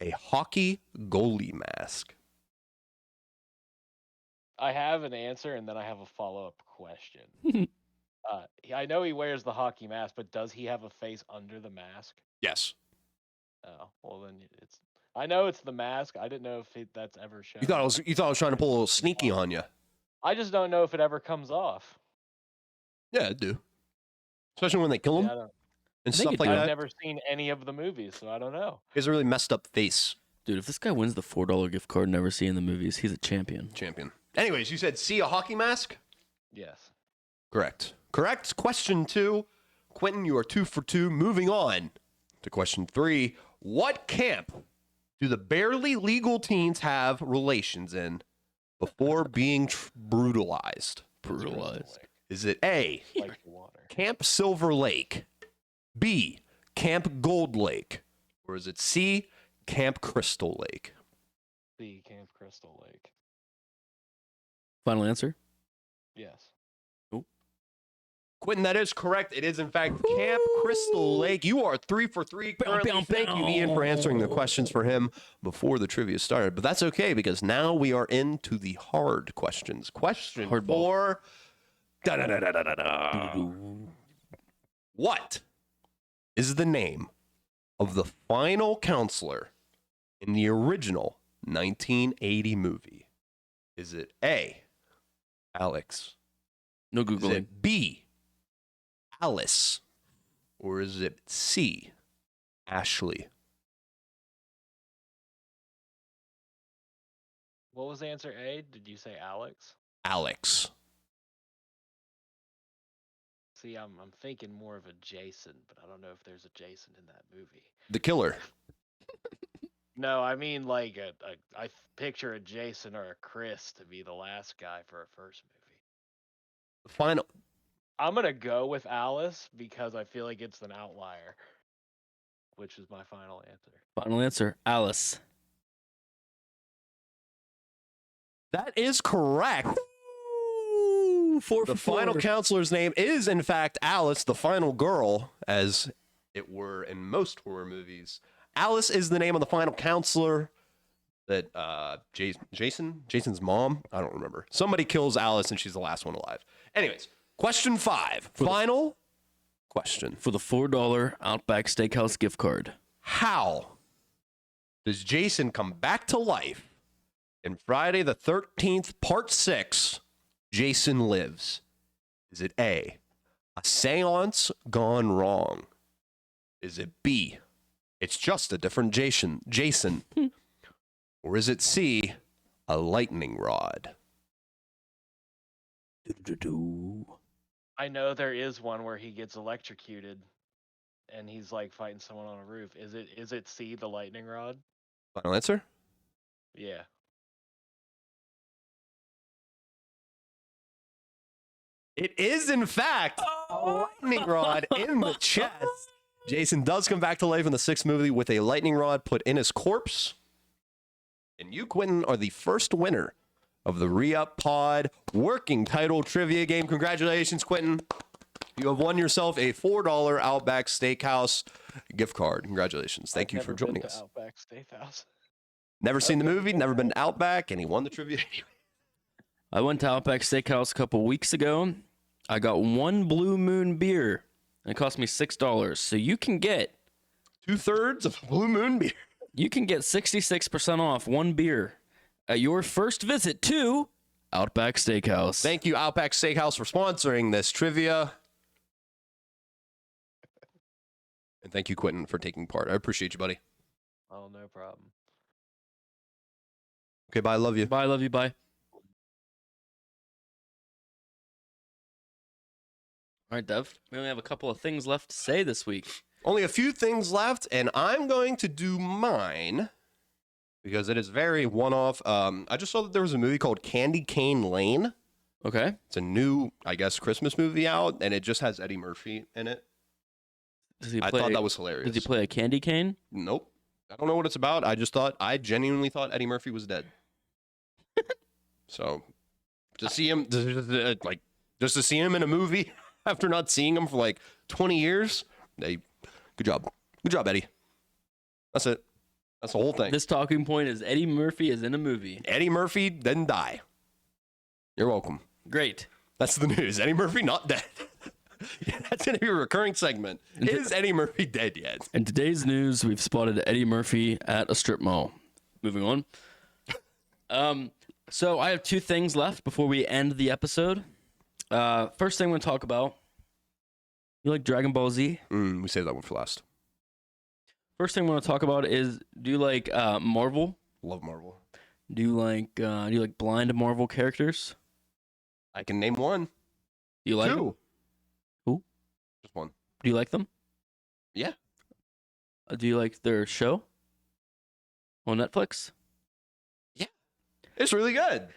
a hockey goalie mask? I have an answer, and then I have a follow-up question. I know he wears the hockey mask, but does he have a face under the mask? Yes. Oh, well then it's. I know it's the mask. I didn't know if that's ever shown. You thought I was trying to pull a little sneaky on you. I just don't know if it ever comes off. Yeah, I do. Especially when they kill him Yeah, I don't. and I think stuff it like does. that. I've never seen any of the movies, so I don't know. He has a really messed up face. Dude, if this guy wins the $4 gift card never seen in the movies, he's a champion. Champion. Anyways, you said C, a hockey mask? Yes. Correct. Correct. Question 2. Quentin, you are 2 for 2. Moving on to question 3. What camp do the barely legal teens have relations in before being brutalized? Brutalized. Is it A, Like the water. Camp Silver Lake, B, Camp Gold Lake, or is it C, Camp Crystal Lake? The Camp Crystal Lake. Final answer? Yes. Quentin, that is correct. It is, in fact, Camp Crystal Lake. You are 3 for 3 currently. Bow, bow, Thank you, Ian, for answering the questions for him before the trivia started. But that's okay, because now we are into the hard questions. Question Hardball. 4. Da-da-da-da-da-da. What is the name of the final counselor in the original 1980 movie? Is it A, Alex? No Is Googling. it B, Alice? Or is it C, Ashley? What was answer A? Did you say Alex? Alex. See, I'm thinking more of a Jason, but I don't know if there's a Jason in that movie. The killer. No, I mean like I picture a Jason or a Chris to be the last guy for a first movie. The final. I'm gonna go with Alice because I feel like it's an outlier, which is my final answer. Final answer, Alice. That is correct. Ooh, 4 The for 4. final counselor's name is, in fact, Alice, the final girl, as it were in most horror movies. Alice is the name of the final counselor that Jason's mom, I don't remember. Somebody kills Alice and she's the last one alive. Anyways, question 5. Final question. For the $4 Outback Steakhouse gift card. How does Jason come back to life in Friday the 13th, Part 6, Jason Lives? Is it A, a seance gone wrong? Is it B, it's just a different Jason? Or is it C, a lightning rod? I know there is one where he gets electrocuted and he's like fighting someone on a roof. Is it C, the lightning rod? Final answer? Yeah. It is, in fact, a lightning rod in the chest. Jason does come back to life in the 6th movie with a lightning rod put in his corpse. And you, Quentin, are the first winner of the Re-Up Pod working title trivia game. Congratulations, Quentin. You have won yourself a $4 Outback Steakhouse gift card. Congratulations. Thank you for joining us. Outback Steakhouse. Never seen the movie, never been to Outback, and he won the trivia. I went to Outback Steakhouse a couple weeks ago. I got 1 Blue Moon beer, and it cost me $6. So you can get 2/3 of Blue Moon beer. You can get 66% off 1 beer at your first visit to Outback Steakhouse. Thank you, Outback Steakhouse, for sponsoring this trivia. And thank you, Quentin, for taking part. I appreciate you, buddy. Oh, no problem. Okay, bye. I love you. Bye, love you, bye. All right, Dev. We only have a couple of things left to say this week. Only a few things left, and I'm going to do mine because it is very one-off. I just saw that there was a movie called Candy Cane Lane. Okay. It's a new, I guess, Christmas movie out, and it just has Eddie Murphy in it. I thought that was hilarious. Does he play a candy cane? Nope. I don't know what it's about. I genuinely thought Eddie Murphy was dead. So, to see him, just to see him in a movie after not seeing him for like 20 years, good job. Good job, Eddie. That's it. That's the whole thing. This talking point is Eddie Murphy is in a movie. Eddie Murphy didn't die. You're welcome. Great. That's the news. Eddie Murphy not dead. That's going to be a recurring segment. Is Eddie Murphy dead yet? In today's news, we've spotted Eddie Murphy at a strip mall. Moving on. So I have two things left before we end the episode. First thing I'm going to talk about. You like Dragon Ball Z? We saved that one for last. First thing I want to talk about is, do you like Marvel? Love Marvel. Do you like blind Marvel characters? I can name one. Do you like Two. them? Who? Just one. Do you like them? Yeah. Do you like their show on Netflix? It's really good.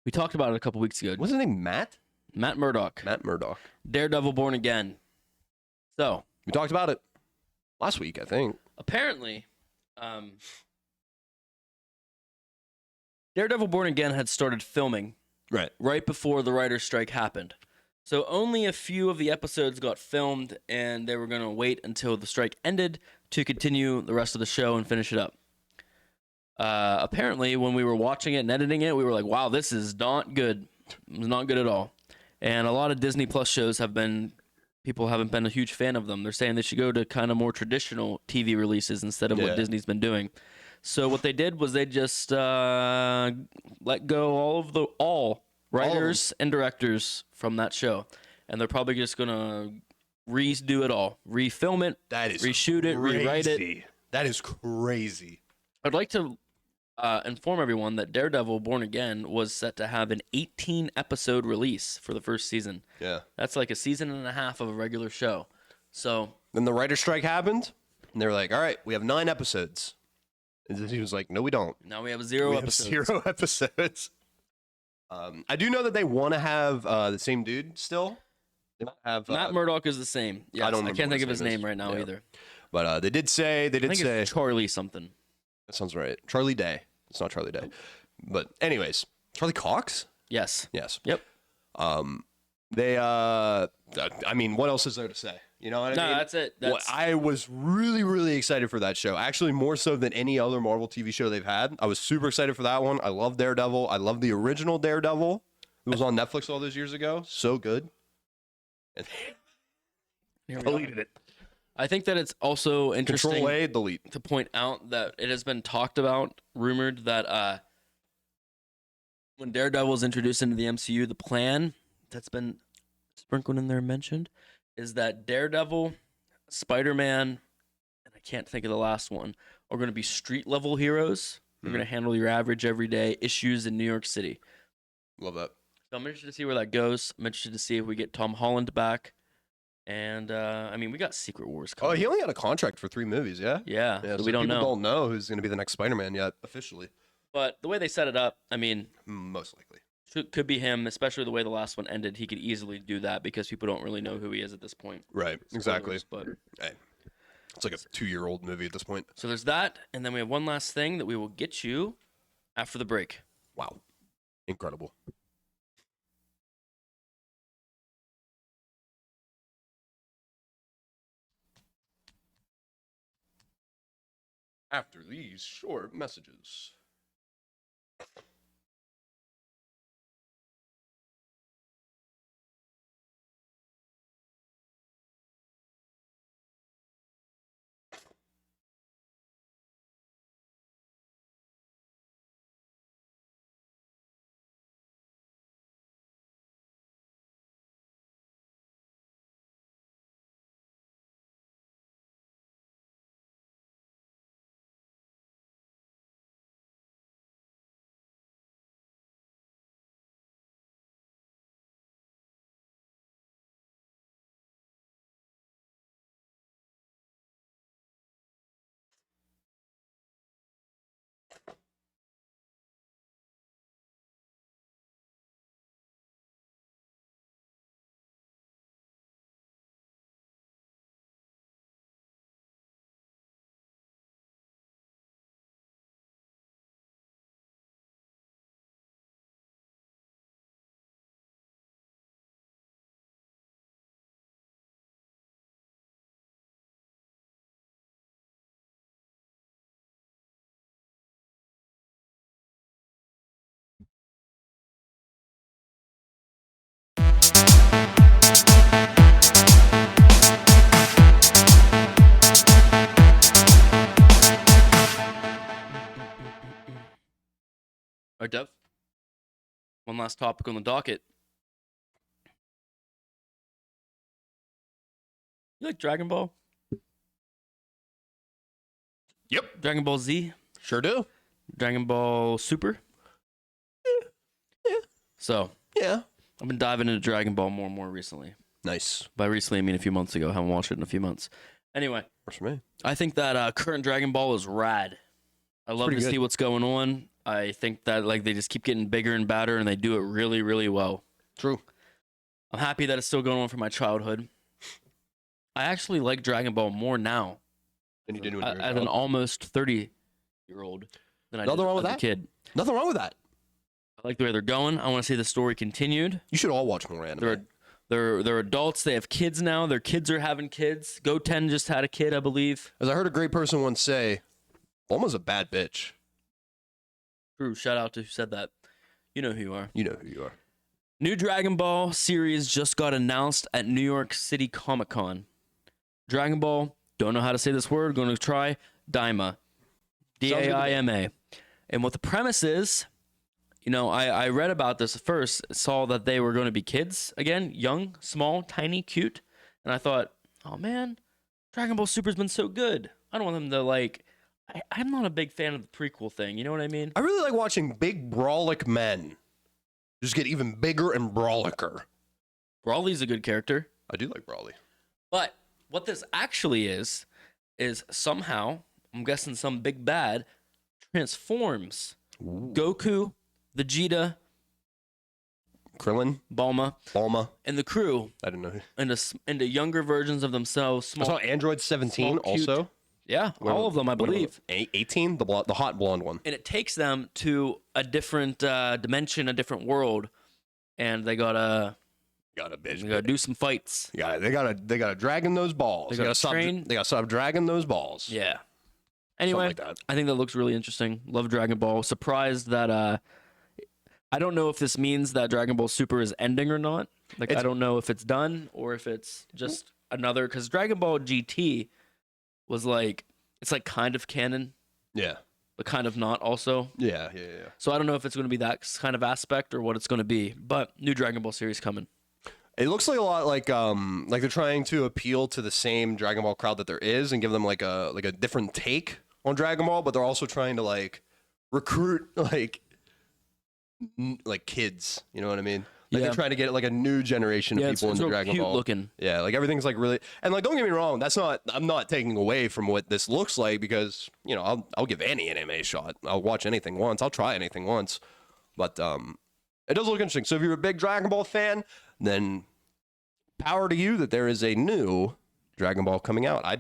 We talked about it a couple weeks ago. What's his name? Matt Murdock. Murdock. Daredevil Born Again. So, We talked about it last week, I think. apparently, Daredevil Born Again had started filming right before the writer's strike happened. So only a few of the episodes got filmed, and they were going to wait until the strike ended to continue the rest of the show and finish it up. Apparently, when we were watching it and editing it, we were like, wow, this is not good. It's not good at all. And a lot of Disney Plus shows people haven't been a huge fan of them. They're saying they should go to kind of more traditional TV releases instead of what Disney's been doing. So what they did was they just let go all writers and directors from that show. And they're probably just going to redo it all, refilm it, reshoot it, rewrite it. That is crazy. I'd like to inform everyone that Daredevil Born Again was set to have an 18-episode release for the first season. Yeah. That's like a season and a half of a regular show. So Then the writer's strike happened, and they were like, all right, we have 9 episodes. And he was like, no, we don't. now we have zero episodes. 0 episodes. I do know that they want to have the same dude still. They might have Matt Murdock is the same. Yes, I remember can't what think of his his name name is. right now Yeah. either. But they did say I think it's Charlie something. that sounds right. Charlie Day. It's not Charlie Day. But anyways, Charlie Cox? Yes. Yes. Yep. They I mean, what else is there to say? You know what I No, mean? that's it. I was really, really excited for that show. Actually, more so than any other Marvel TV show they've had. I was super excited for that one. I love Daredevil. I love the original Daredevil. It was on Netflix all those years ago. So good. And Here we deleted are. it. I think that it's also interesting Control A, delete. to point out that it has been talked about, rumored that when Daredevil is introduced into the MCU, the plan that's been sprinkled in there mentioned is that Daredevil, Spider-Man, and I can't think of the last one, are going to be street level heroes. They're going to handle your average everyday issues in New York City. Love that. So I'm interested to see where that goes. I'm interested to see if we get Tom Holland back. And I mean, we got Secret Wars Oh, coming. he only had a contract for 3 movies, yeah? Yeah, Yeah, so we don't people know. don't know who's going to be the next Spider-Man yet, officially. But the way they set it up, I mean, Most likely. could be him, especially the way the last one ended. He could easily do that because people don't really know who he is at this point. Right, exactly. Spoilers, But Hey, it's like a 2-year-old movie at this point. so there's that, and then we have one last thing that we will get you after the break. Wow. Incredible. After these short messages. right, Dev. One last topic on the docket. You like Dragon Ball? Yep. Dragon Ball Z? Sure do. Dragon Ball Super? Yeah. So, Yeah. I've been diving into Dragon Ball more and more recently. Nice. By recently, I mean a few months ago. I haven't watched it in a few months. Anyway, Works for me. I think that current Dragon Ball is rad. I love to pretty good. see what's going on. I think that like they just keep getting bigger and badder, and they do it really, really well. True. I'm happy that it's still going on from my childhood. I actually like Dragon Ball more now Than you did when you were as an almost 30-year-old than I Nothing did wrong as with a that. kid. Nothing wrong with that. I like the way they're going. I want to see the story continued. You should all watch more anime. They're adults. They have kids now. Their kids are having kids. Goten just had a kid, I believe. As I heard a great person once say, Bulma's a bad bitch. True. Shout out to who said that. You know who you are. You know who you are. New Dragon Ball series just got announced at New York City Comic Con. Dragon Ball, don't know how to say this word, going to try, Daima. D-A-I-M-A. And what the premise is, you know, I read about this first, saw that they were going to be kids again, young, small, tiny, cute. And I thought, oh man, Dragon Ball Super's been so good. I don't want them to like, I'm not a big fan of the prequel thing. You know what I mean? I really like watching big brawlic men just get even bigger and brawlicker. Broly's a good character. I do like Brawly. But what this actually is somehow, I'm guessing some big bad, transforms Goku, Vegeta, Krillin, Bulma, and the crew I didn't know. into younger versions of themselves. I saw Android 17 small, cute. also. Yeah, all of them, I believe. 18, the hot blonde one. And it takes them to a different dimension, a different world, and they gotta do some fights. Yeah, they gotta dragon those balls. They gotta train. They gotta stop dragging those balls. Yeah. Anyway, Something like that. I think that looks really interesting. Love Dragon Ball. Surprised that I don't know if this means that Dragon Ball Super is ending or not. Like I don't know if it's done or if it's just another, because Dragon Ball GT was like, it's like kind of canon, Yeah. but kind of not also. Yeah. So I don't know if it's going to be that kind of aspect or what it's going to be. But new Dragon Ball series coming. It looks like a lot like they're trying to appeal to the same Dragon Ball crowd that there is and give them like a different take on Dragon Ball, but they're also trying to like recruit like kids. You know what I mean? Like Yeah. they're trying to get like a new generation of people it's into real Dragon cute Ball. looking. Yeah, like everything's like really, and like don't get me wrong, I'm not taking away from what this looks like, because you know I'll give any anime a shot. I'll watch anything once. I'll try anything once, but it does look interesting. So if you're a big Dragon Ball fan, then power to you that there is a new Dragon Ball coming out. I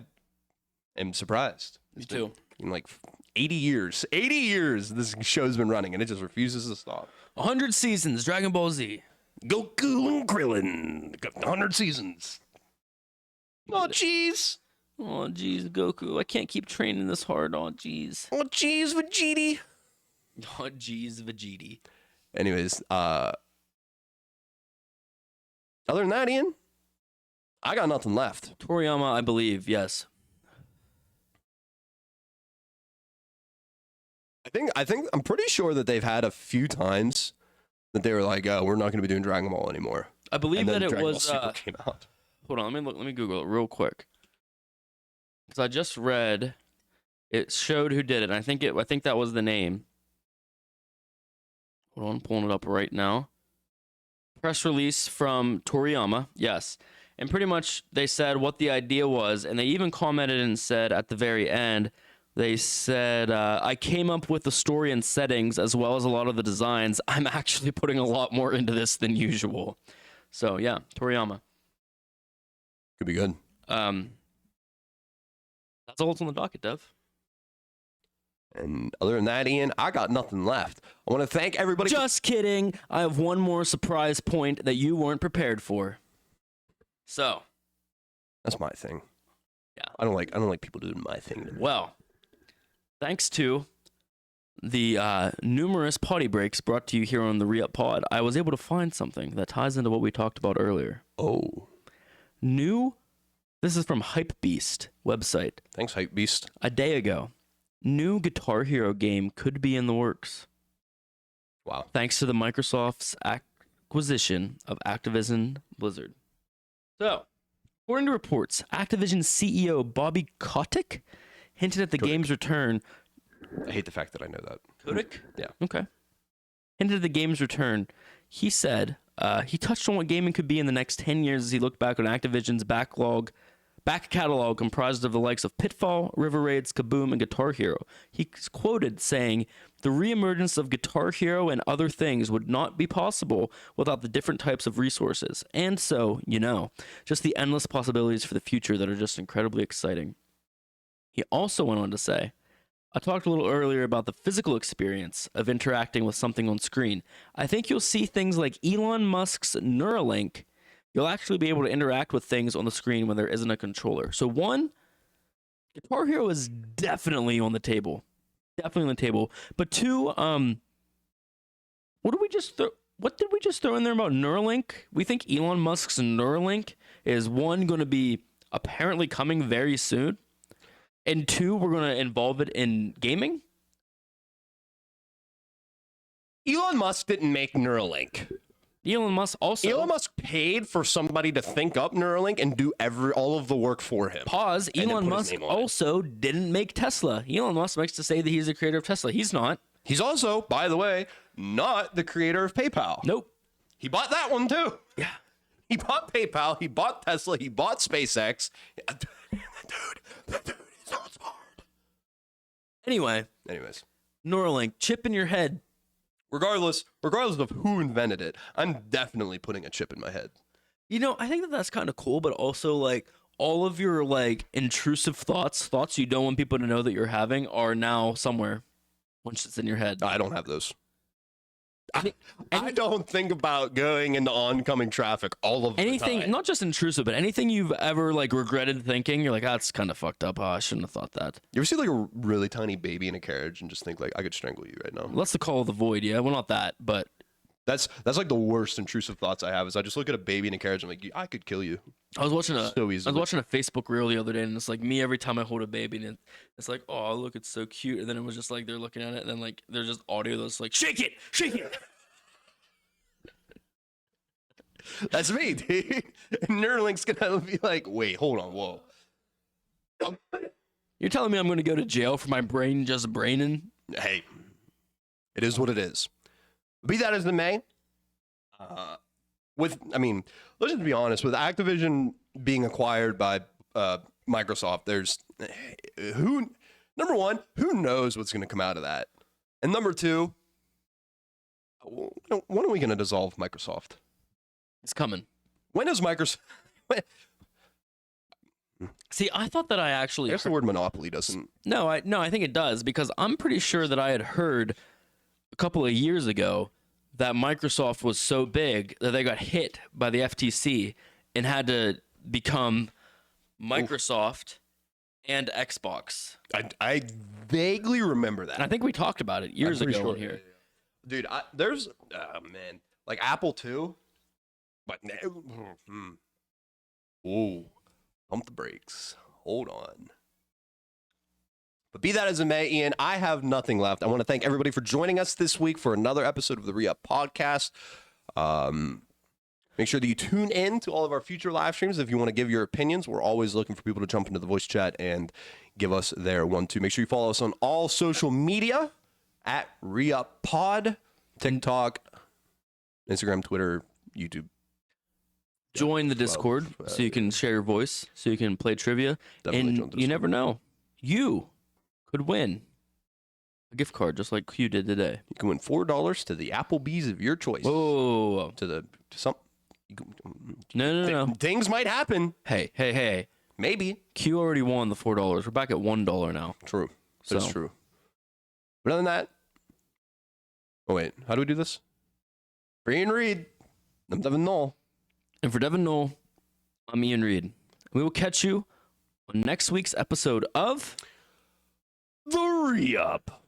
am surprised. Me too. In like 80 years this show's been running and it just refuses to stop. 100 seasons, Dragon Ball Z. Goku and Krillin, 100 seasons. Oh, jeez. Oh, jeez, Goku. I can't keep training this hard. Oh, jeez. Oh, jeez, Vegeta. Oh, jeez, Vegeta. Anyways, other than that, Ian, I got nothing left. Toriyama, I believe, yes. I'm pretty sure that they've had a few times that they were like, oh, we're not going to be doing Dragon Ball anymore. I believe And then that it Dragon Ball was. Super came out. Hold on, let me Google it real quick. Because I just read, it showed who did it. And I think that was the name. Hold on, I'm pulling it up right now. Press release from Toriyama, yes. And pretty much they said what the idea was, and they even commented and said at the very end, they said, I came up with the story and settings as well as a lot of the designs. I'm actually putting a lot more into this than usual. So yeah, Toriyama. Could be good. That's all that's on the docket, Dev. And other than that, Ian, I got nothing left. I want to thank everybody. Just kidding. I have one more surprise point that you weren't prepared for. So, That's my thing. Yeah. I don't like people doing my thing to me. well, thanks to the numerous potty breaks brought to you here on the Re-Up Pod, I was able to find something that ties into what we talked about earlier. Oh. This is from Hypebeast website. Thanks, Hype Beast. A day ago, new Guitar Hero game could be in the works. Wow. thanks to the Microsoft's acquisition of Activision Blizzard. So, according to reports, Activision CEO Bobby Kotick hinted at the game's return. I hate the fact that I know that. Kotick? Yeah. Okay. Hinted at the game's return. He said he touched on what gaming could be in the next 10 years as he looked back on Activision's back catalog comprised of the likes of Pitfall, River Raids, Kaboom, and Guitar Hero. He's quoted saying, "The reemergence of Guitar Hero and other things would not be possible without the different types of resources. And so, just the endless possibilities for the future that are just incredibly exciting." He also went on to say, "I talked a little earlier about the physical experience of interacting with something on screen. I think you'll see things like Elon Musk's Neuralink. You'll actually be able to interact with things on the screen when there isn't a controller." So one, Guitar Hero is definitely on the table. Definitely on the table. But two, what did we just throw in there about Neuralink? We think Elon Musk's Neuralink is one, going to be apparently coming very soon. And two, we're going to involve it in gaming. Elon Musk didn't make Neuralink. Elon Musk also. Elon Musk paid for somebody to think up Neuralink and do all of the work for him. Pause. And then Elon put his Musk name on it. also didn't make Tesla. Elon Musk likes to say that he's the creator of Tesla. He's not. He's also, by the way, not the creator of PayPal. Nope. He bought that one too. Yeah. He bought PayPal. He bought Tesla. He bought SpaceX. Dude, that dude is so smart. Anyway, Anyways, Neuralink, chip in your head. regardless of who invented it, I'm definitely putting a chip in my head. I think that's kind of cool, but also like all of your like intrusive thoughts you don't want people to know that you're having are now somewhere once it's in your head. I don't have those. I don't think about going into oncoming traffic all of the Anything, time. not just intrusive, but anything you've ever like regretted thinking, you're like, that's kind of fucked up. Oh, I shouldn't have thought that. You ever see like a really tiny baby in a carriage and just think like, I could strangle you right now? That's the call of the void. Yeah, well, not that, but That's like the worst intrusive thoughts I have is I just look at a baby in a carriage and I'm like, I could kill you. I was watching a So Facebook reel the other day, and it's like me every time I hold a baby, and it's like, oh look, it's so cute, and then it was just like they're looking at it, and then like there's just audio that's like, shake it. That's me, dude. Neuralink's gonna be like, wait, hold on, whoa. You're telling me I'm going to go to jail for my brain just braining? Hey, it is what it is. Be that as it may, let's just be honest, with Activision being acquired by Microsoft, there's number one, who knows what's going to come out of that? And number two, when are we going to dissolve Microsoft? It's coming. When is Microsoft? See, I thought that I actually I guess the word monopoly doesn't. No, I think it does, because I'm pretty sure that I had heard a couple of years ago that Microsoft was so big that they got hit by the FTC and had to become Microsoft and Xbox. I vaguely remember that. And I think we talked about it years I'm pretty ago sure. in here. Dude, there's like Apple too, but whoa, pump the brakes. Hold on. But be that as it may, Ian, I have nothing left. I want to thank everybody for joining us this week for another episode of the Re-Up Podcast. Make sure that you tune in to all of our future live streams. If you want to give your opinions, we're always looking for people to jump into the voice chat and give us their 1-2. Make sure you follow us on all social media at Re-Up Pod, TikTok, Instagram, Twitter, YouTube. Join the Discord so you can share your voice, so you can play trivia. Definitely join And the you never know. You could win a gift card just like you did today. You can win $4 to the Applebee's of your choice. Whoa. To some. No. Things might happen. Hey. Maybe. Q already won the $4. We're back at $1 now. True. That's So- true. But other than that, oh wait, how do we do this? For Ian Reed, I'm Devin Knoll. And for Devin Knoll, I'm Ian Reed. We will catch you on next week's episode of The Re-Up.